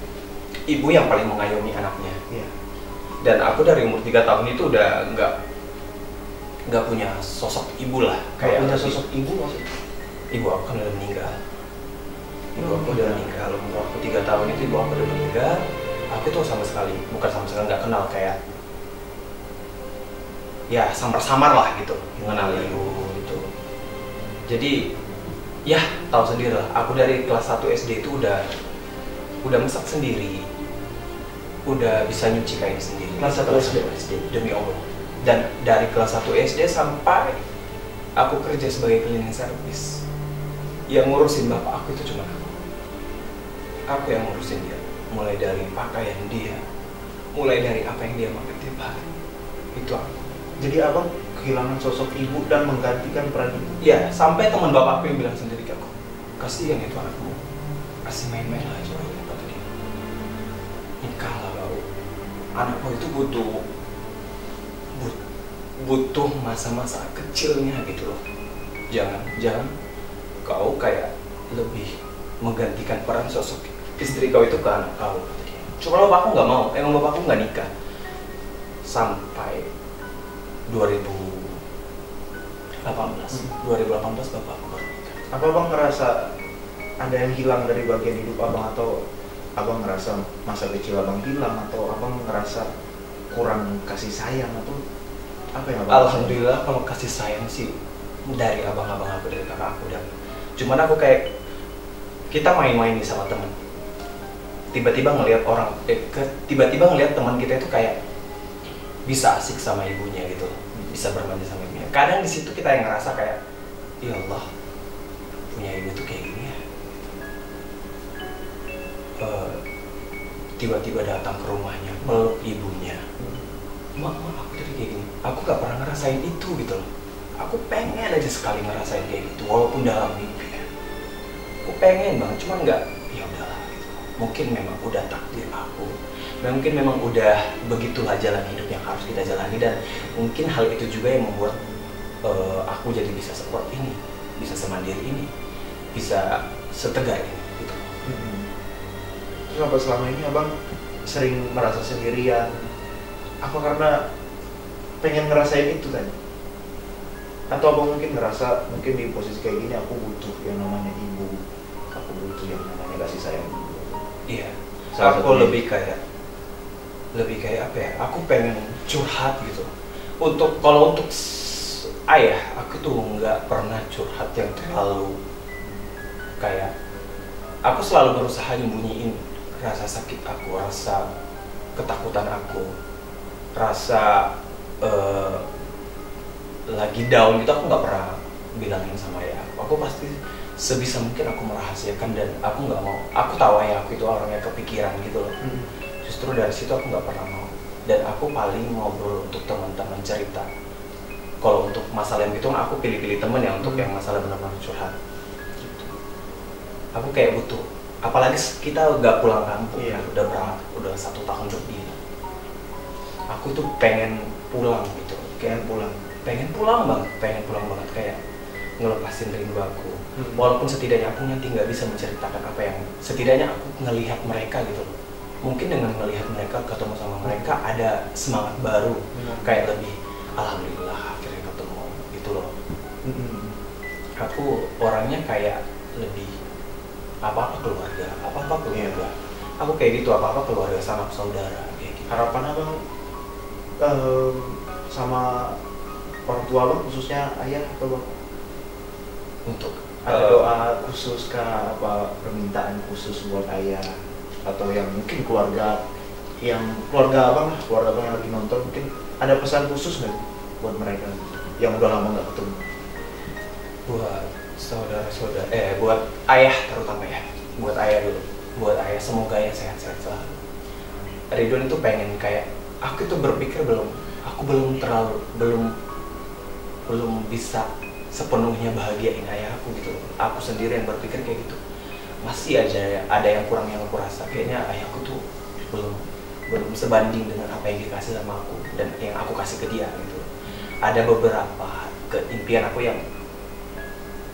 ibu yang paling mengayomi anaknya. Iya. Dan aku dari umur 3 tahun itu udah nggak punya sosok ibu lah. Kayak punya sosok ibu maksudnya? Ibu aku kan udah meninggal. Ibu aku udah meninggal. Umur aku 3 tahun itu ibu aku udah meninggal. Aku tuh bukan sama sekali nggak kenal, kayak ya samar-samar lah gitu mengenal ibu itu. Jadi ya tahu sendiri lah, aku dari kelas 1 SD itu udah masak sendiri, udah bisa nyuci kain sendiri. Kelas 1 SD demi Allah. Dan dari kelas 1 SD sampai aku kerja sebagai cleaning service, yang ngurusin bapak aku itu cuma aku yang ngurusin dia, mulai dari pakaian dia, mulai dari apa yang dia makan tiap hari, itu aku. Jadi abang kehilangan sosok ibu dan menggantikan peran ibu? Iya, sampai teman bapakku yang bilang sendiri ke aku, kasihan itu anakmu, kasih main-main aja, kata dia. Nikah lah bau, anakku itu butuh masa-masa kecilnya gitu loh. Jangan kau kayak lebih menggantikan peran sosok istri kau itu ke anak kau, kata dia. Cuma bapakku nggak mau, emang bapakku nggak nikah sampai 2018 bapakku baru nikah. Apa abang ngerasa ada yang hilang dari bagian hidup abang, atau abang ngerasa masa kecil abang hilang, atau abang ngerasa kurang kasih sayang, atau apa yang abang Alhamdulillah kalau kasih sayang sih dari abang-abang aku, dari kakak aku, dan cuman aku kayak kita main-main nih sama temen, tiba-tiba ngelihat orang tiba-tiba ngelihat teman kita itu kayak bisa asik sama ibunya gitu, bisa bermain sama ibunya. Kadang di situ kita yang ngerasa kayak, ya Allah, punya ibu tuh kayak gini ya. Tiba-tiba datang ke rumahnya, meluk ibunya. Mama, aku jadi kayak gini. Aku gak pernah ngerasain itu gitu loh. Aku pengen aja sekali ngerasain kayak gitu, walaupun dalam mimpi ya. Aku pengen banget, cuman nggak, ya udahlah gitu. Mungkin memang udah takdir aku. Mungkin memang udah begitulah jalan hidup yang harus kita jalani, dan mungkin hal itu juga yang membuat aku jadi bisa sekuat ini, bisa semandiri ini, bisa setegar ini gitu. Terus apa selama ini abang sering merasa sendirian? Apa karena pengen ngerasain itu tadi? Atau abang mungkin ngerasa mungkin di posisi kayak gini aku butuh yang namanya ibu, aku butuh yang namanya kasih sayang ibu? Iya, aku lebih kayak apa ya? Aku pengen curhat gitu. Kalau untuk ayah, aku tuh nggak pernah curhat yang terlalu kayak. Aku selalu berusaha nyembunyiin rasa sakit aku, rasa ketakutan aku, rasa lagi down gitu. Aku nggak pernah bilangin sama ayah. Aku pasti sebisa mungkin aku merahasiakan, dan aku nggak mau. Aku tahu ayah aku itu orangnya kepikiran gitu loh. Justru dari situ aku nggak pernah mau. Dan aku paling ngobrol untuk teman-teman cerita. Kalau untuk masalah yang gitu, aku pilih-pilih temen ya untuk yang masalah benar-benar curhat. Gitu. Aku kayak butuh. Apalagi kita nggak pulang kampung. Iya. Udah 1 tahun lebih. Aku tuh pengen pulang gitu. Pengen pulang banget kayak ngelepasin rindu aku. Walaupun setidaknya aku nanti nggak bisa menceritakan apa yang setidaknya aku ngelihat mereka gitu loh. Mungkin dengan melihat mereka, ketemu sama mereka, ada semangat baru, kayak lebih alhamdulillah akhirnya ketemu gitu loh. Aku orangnya kayak lebih apa-apa keluarga. Aku kayak gitu, apa-apa keluarga, sanak saudara kayak gitu. Harapan abang sama orang tua abang, khususnya ayah atau bang? Untuk ada doa khusus kah, apa permintaan khusus buat ayah, atau yang mungkin keluarga abang lah, keluarga abang yang lagi nonton, mungkin ada pesan khusus nggak buat mereka yang udah lama nggak ketemu? Buat saudara-saudara, buat ayah terutama ya, buat ayah dulu, buat ayah semoga ya sehat-sehat selalu. Ridwan itu pengen kayak, aku itu berpikir aku belum bisa sepenuhnya bahagiain ayah aku gitu. Aku sendiri yang berpikir kayak gitu. Masih aja ada yang kurang yang aku rasa. Kayaknya ayahku tuh belum sebanding dengan apa yang dikasih sama aku dan yang aku kasih ke dia gitu. Ada beberapa impian aku yang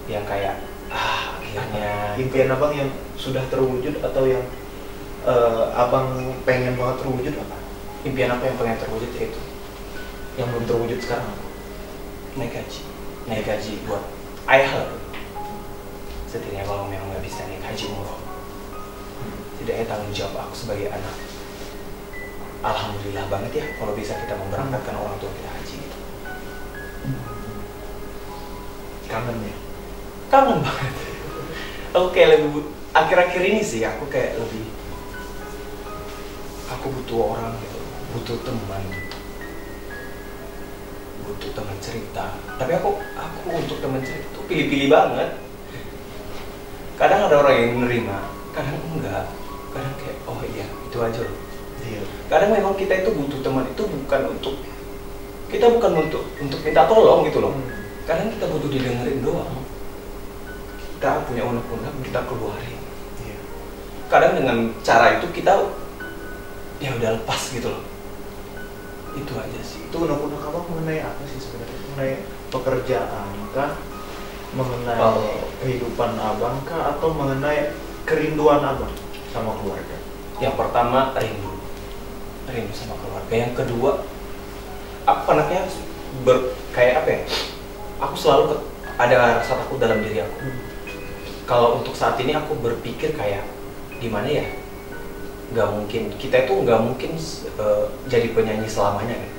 kayak akhirnya. Impian abang yang sudah terwujud atau yang abang pengen banget terwujud apa? Impian aku yang pengen terwujud itu yang belum terwujud sekarang apa? Naik gaji buat ayah lah. Setidaknya kalau memang nggak bisa naik haji umroh, setidaknya tanggung jawab aku sebagai anak. Alhamdulillah banget ya kalau bisa kita memberangkatkan orang tua kita haji gitu. Kangen ya? Kangen banget. Aku kayak lebih akhir-akhir ini sih aku kayak lebih, aku butuh orang gitu, butuh teman cerita. Tapi aku untuk teman cerita tuh pilih-pilih banget. Kadang ada orang yang menerima, kadang enggak. Kadang kayak, oh iya, itu aja loh. Iya. Kadang memang kita itu butuh teman itu bukan untuk minta tolong gitu loh. Kadang kita butuh didengerin doang. Kita punya unek-unek, kita keluarin. Iya. Kadang dengan cara itu kita ya udah lepas gitu loh. Itu aja sih. Itu unek-unek abang mengenai apa sih sebenarnya? Mengenai pekerjaan kah? Mengenai kehidupan abang kah? Atau mengenai kerinduan abang sama keluarga? Yang pertama rindu sama keluarga. Yang kedua, aku anaknya kayak apa ya? Aku selalu ada rasa takut dalam diri aku. Kalau untuk saat ini aku berpikir kayak gimana ya? nggak mungkin, kita itu nggak mungkin jadi penyanyi selamanya kan.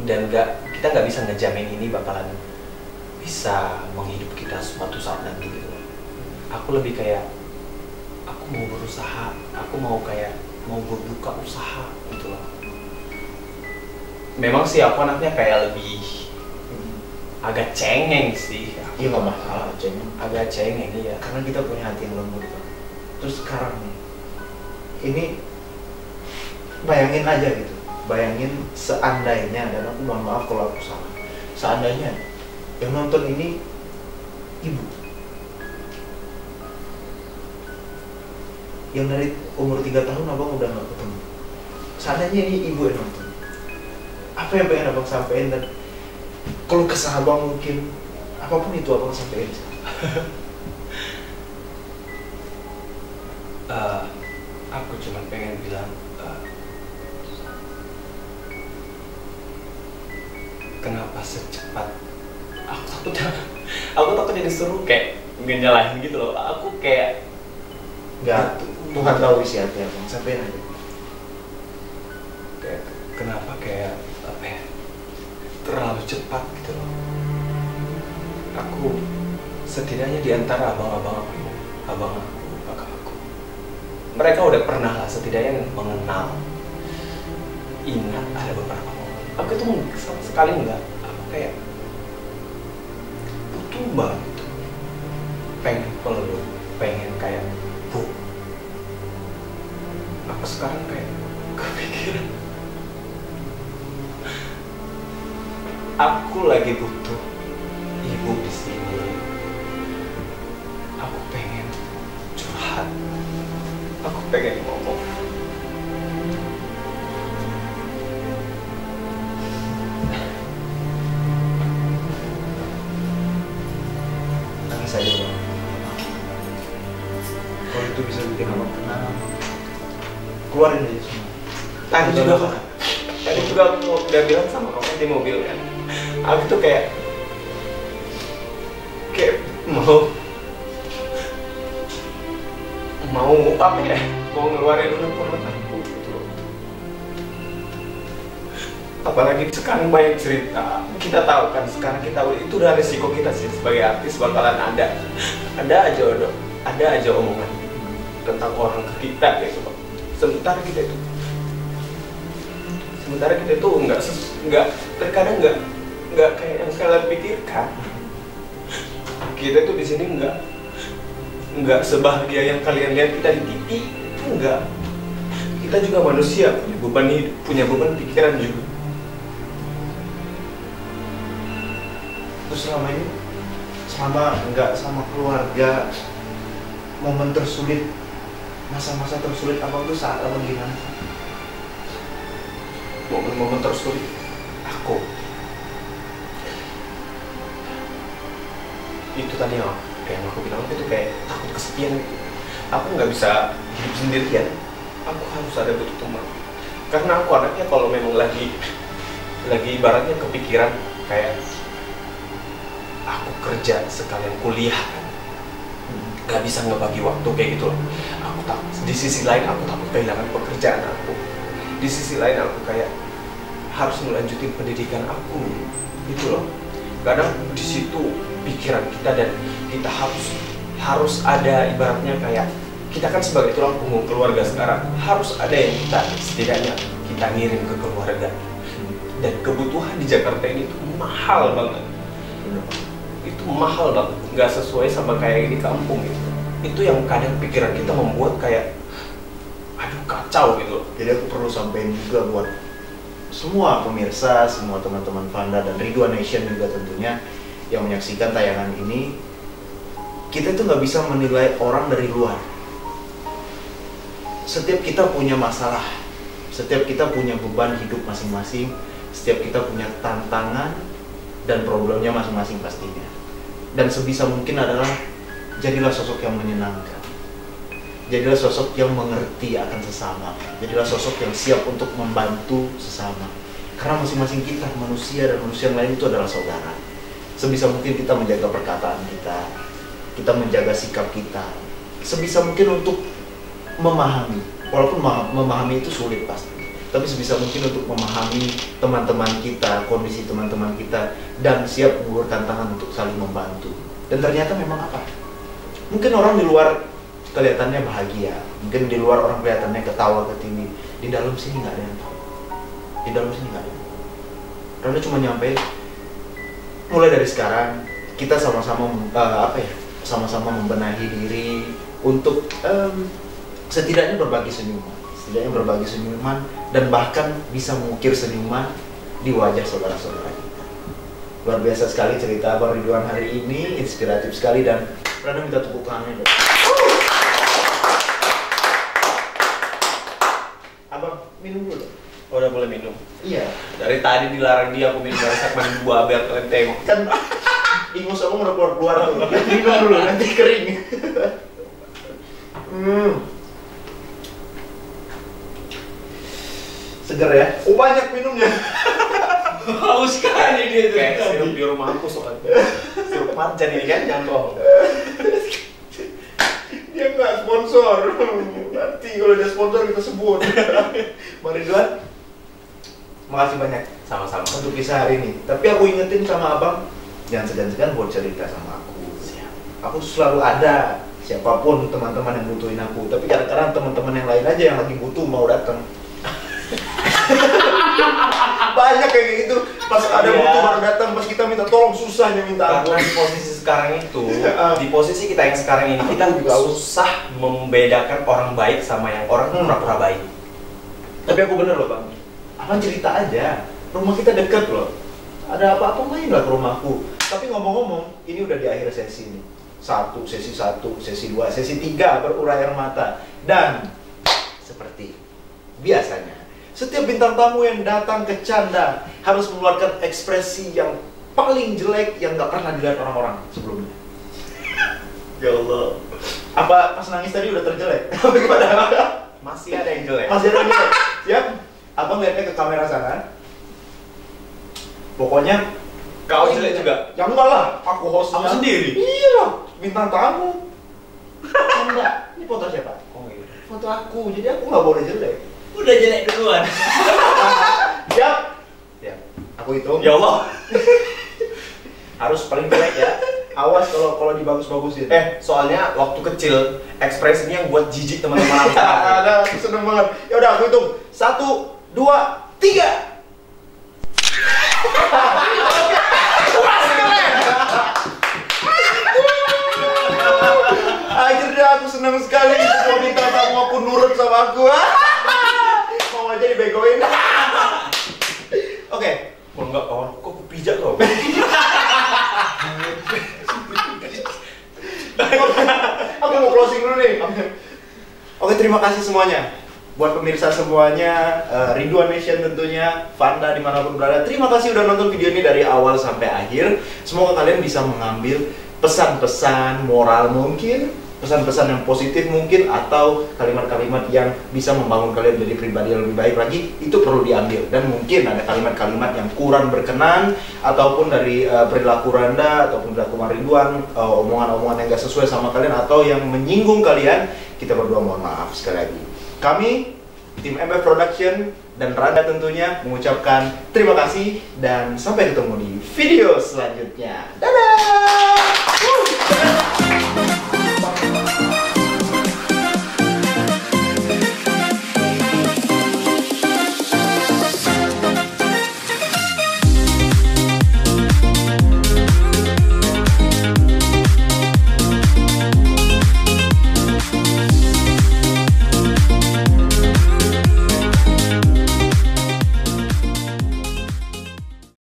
Dan kita nggak bisa ngejamin ini bakalan bisa menghidup kita suatu saat nanti gitu. Aku lebih kayak aku mau berusaha, aku mau berbuka usaha gitu loh. Memang sih aku anaknya kayak lebih agak cengeng sih. Iya nggak masalah, cengeng. Agak cengeng ya. Karena kita punya hati yang lembut Bang. Terus sekarang nih, ini bayangin aja gitu. Bayangin seandainya, dan aku mohon maaf kalau aku salah, seandainya yang nonton ini ibu yang dari umur 3 tahun abang udah gak ketemu. Seandainya ini ibu yang nonton, apa yang pengen abang sampein, dan kalau kesah abang mungkin apapun itu abang sampein. Aku cuma pengen bilang kenapa secepat aku takut jadi seru kayak ngejalanin gitu loh. Aku kayak nggak, Tuhan tahu isi hati abang, sampein aja. Kayak kenapa kayak apa ya, terlalu cepat gitu loh. Aku setidaknya di antara abang-abang aku, kakak aku, mereka udah pernah lah setidaknya mengenal, ingat ada beberapa momen. Aku itu sama sekali enggak. Aku kayak butuh banget gitu. Pengen peluk, pengen kayak bu. Aku sekarang kayak kepikiran aku lagi butuh ibu di sini. Aku pengen curhat. Aku pengen ngomong. Nangis aja bang. Kalau itu bisa bikin abang tenang, keluarin aja semua. Tadi juga aku udah bilang sama kamu di mobil kan. Aku tuh kayak mau apa ya? Mau ngeluarin unek-unek aku gitu loh. Apalagi sekarang banyak cerita. Kita tahu kan sekarang itu udah resiko kita sih sebagai artis, bakalan ada aja omongan tentang orang ke kita gitu loh. Sementara kita itu terkadang nggak kayak yang kalian pikirkan. Kita tuh di sini nggak sebahagia yang kalian lihat kita di TV. Enggak. Kita juga manusia, punya beban hidup, punya beban pikiran juga. Terus selama ini, selama nggak sama keluarga, momen tersulit, masa-masa tersulit abang tuh saat abang gimana? Momen-momen tersulit aku itu tadi yang aku bilang, aku tuh kayak takut kesepian gitu. Aku nggak bisa hidup sendirian, aku harus ada butuh teman. Karena aku anaknya kalau memang lagi ibaratnya kepikiran, kayak aku kerja sekalian kuliah kan, nggak bisa ngebagi waktu kayak gitu loh. Aku takut, di sisi lain aku takut kehilangan pekerjaan aku, di sisi lain aku kayak harus melanjutin pendidikan aku gitu loh. Kadang di situ pikiran kita, dan kita harus ada ibaratnya kayak kita kan sebagai tulang punggung keluarga sekarang, harus ada yang kita setidaknya kita ngirim ke keluarga. Dan kebutuhan di Jakarta ini tuh mahal banget. Itu mahal banget, nggak sesuai sama kayak di kampung gitu. Itu yang kadang pikiran kita membuat kayak aduh kacau gitu. Jadi aku perlu sampaikan juga buat semua pemirsa, semua teman-teman Fanda dan Ridwan Nation juga tentunya yang menyaksikan tayangan ini, kita tuh nggak bisa menilai orang dari luar. Setiap kita punya masalah, setiap kita punya beban hidup masing-masing, setiap kita punya tantangan dan problemnya masing-masing pastinya. Dan sebisa mungkin adalah jadilah sosok yang menyenangkan, jadilah sosok yang mengerti akan sesama, jadilah sosok yang siap untuk membantu sesama. Karena masing-masing kita, manusia dan manusia yang lain itu adalah saudara. Sebisa mungkin kita menjaga perkataan kita menjaga sikap kita, sebisa mungkin untuk memahami. Walaupun memahami itu sulit pasti, tapi sebisa mungkin untuk memahami teman-teman kita, kondisi teman-teman kita, dan siap menggugurkan tangan untuk saling membantu. Dan ternyata memang apa? Mungkin orang di luar kelihatannya bahagia, mungkin di luar orang kelihatannya ketawa ketini, di dalam sini nggak ada yang tahu. Di dalam sini nggak ada yang tahu. Karena cuma nyampe, mulai dari sekarang kita sama-sama sama-sama membenahi diri untuk setidaknya berbagi senyuman, dan bahkan bisa mengukir senyuman di wajah saudara-saudara kita. Luar biasa sekali cerita Abang Ridwan hari ini, inspiratif sekali, dan Rada minta tepuk tangannya dong. Abang minum dulu. Oh, udah boleh minum? Iya. Dari tadi dilarang dia, aku minum dari segmen 2 biar kalian tengok. Kan ingus abang udah keluar tuh. Minum dulu, nanti kering. Seger ya? Oh, banyak minumnya. Haus sekali dia tuh. Kayak sirup di rumah aku soalnya. Sirup marjan ini kan, jangan bohong. Dia nggak sponsor. Nanti kalau dia sponsor kita sebut. Bang Ridwan, makasih banyak Sama-sama. untuk kisah hari ini. Tapi aku ingetin sama abang, jangan segan-segan buat cerita sama aku. Aku selalu ada, siapapun teman-teman yang butuhin aku. Tapi kadang-kadang teman-teman yang lain aja yang lagi butuh mau datang. Banyak kayak gitu. Pas ada butuh baru datang, pas kita minta tolong susahnya minta ampun. Karena di posisi sekarang itu, di posisi kita yang sekarang ini, kita juga susah membedakan orang baik sama yang orang pura-pura baik. Tapi aku bener loh bang, abang cerita aja, rumah kita deket loh. Ada apa-apa main lah ke rumahku. Tapi ngomong-ngomong, ini udah di akhir sesi nih. Sesi 1, sesi 2, sesi 3 berurai air mata. Dan seperti biasanya, setiap bintang tamu yang datang ke Canda harus mengeluarkan ekspresi yang paling jelek yang gak pernah dilihat orang-orang sebelumnya. Ya Allah. Apa pas nangis tadi udah terjelek? Masih ada yang jelek. Masih ada yang jelek? Siap? Abang lihatnya ke kamera sana. Pokoknya Kau jelek juga? ya enggak lah, aku hostnya. Aku sendiri? Iya lah, bintang tamu. Enggak, ini foto siapa? Oh iya. Foto aku, jadi aku nggak boleh jelek. Udah jelek duluan. Siap? Siap. Aku hitung. Ya Allah. Harus paling jelek ya. Awas kalau dibagus-bagusin. Soalnya waktu kecil ekspresinya yang buat jijik teman-teman aku. Ada, aku seneng banget. Ya udah aku hitung. 1, 2, 3. Akhirnya aku senang sekali. Semua bintang tamu aku nurut sama aku. Mau aja dibegoin. Oke. Kalau enggak kawan, kok aku pijak kau? Aku mau closing dulu nih. Oke, terima kasih semuanya. Buat pemirsa semuanya, Ridwan Nation tentunya, Fanda dimanapun berada, terima kasih udah nonton video ini dari awal sampai akhir. Semoga kalian bisa mengambil pesan-pesan moral mungkin, pesan-pesan yang positif mungkin, atau kalimat-kalimat yang bisa membangun kalian menjadi pribadi yang lebih baik lagi. Itu perlu diambil. Dan mungkin ada kalimat-kalimat yang kurang berkenan, ataupun dari perilaku Randa, ataupun perilaku Ridwan, omongan-omongan yang gak sesuai sama kalian, atau yang menyinggung kalian, kita berdua mohon maaf sekali lagi. Kami, tim MF Production dan Randa tentunya mengucapkan terima kasih dan sampai ketemu di video selanjutnya. Dadah!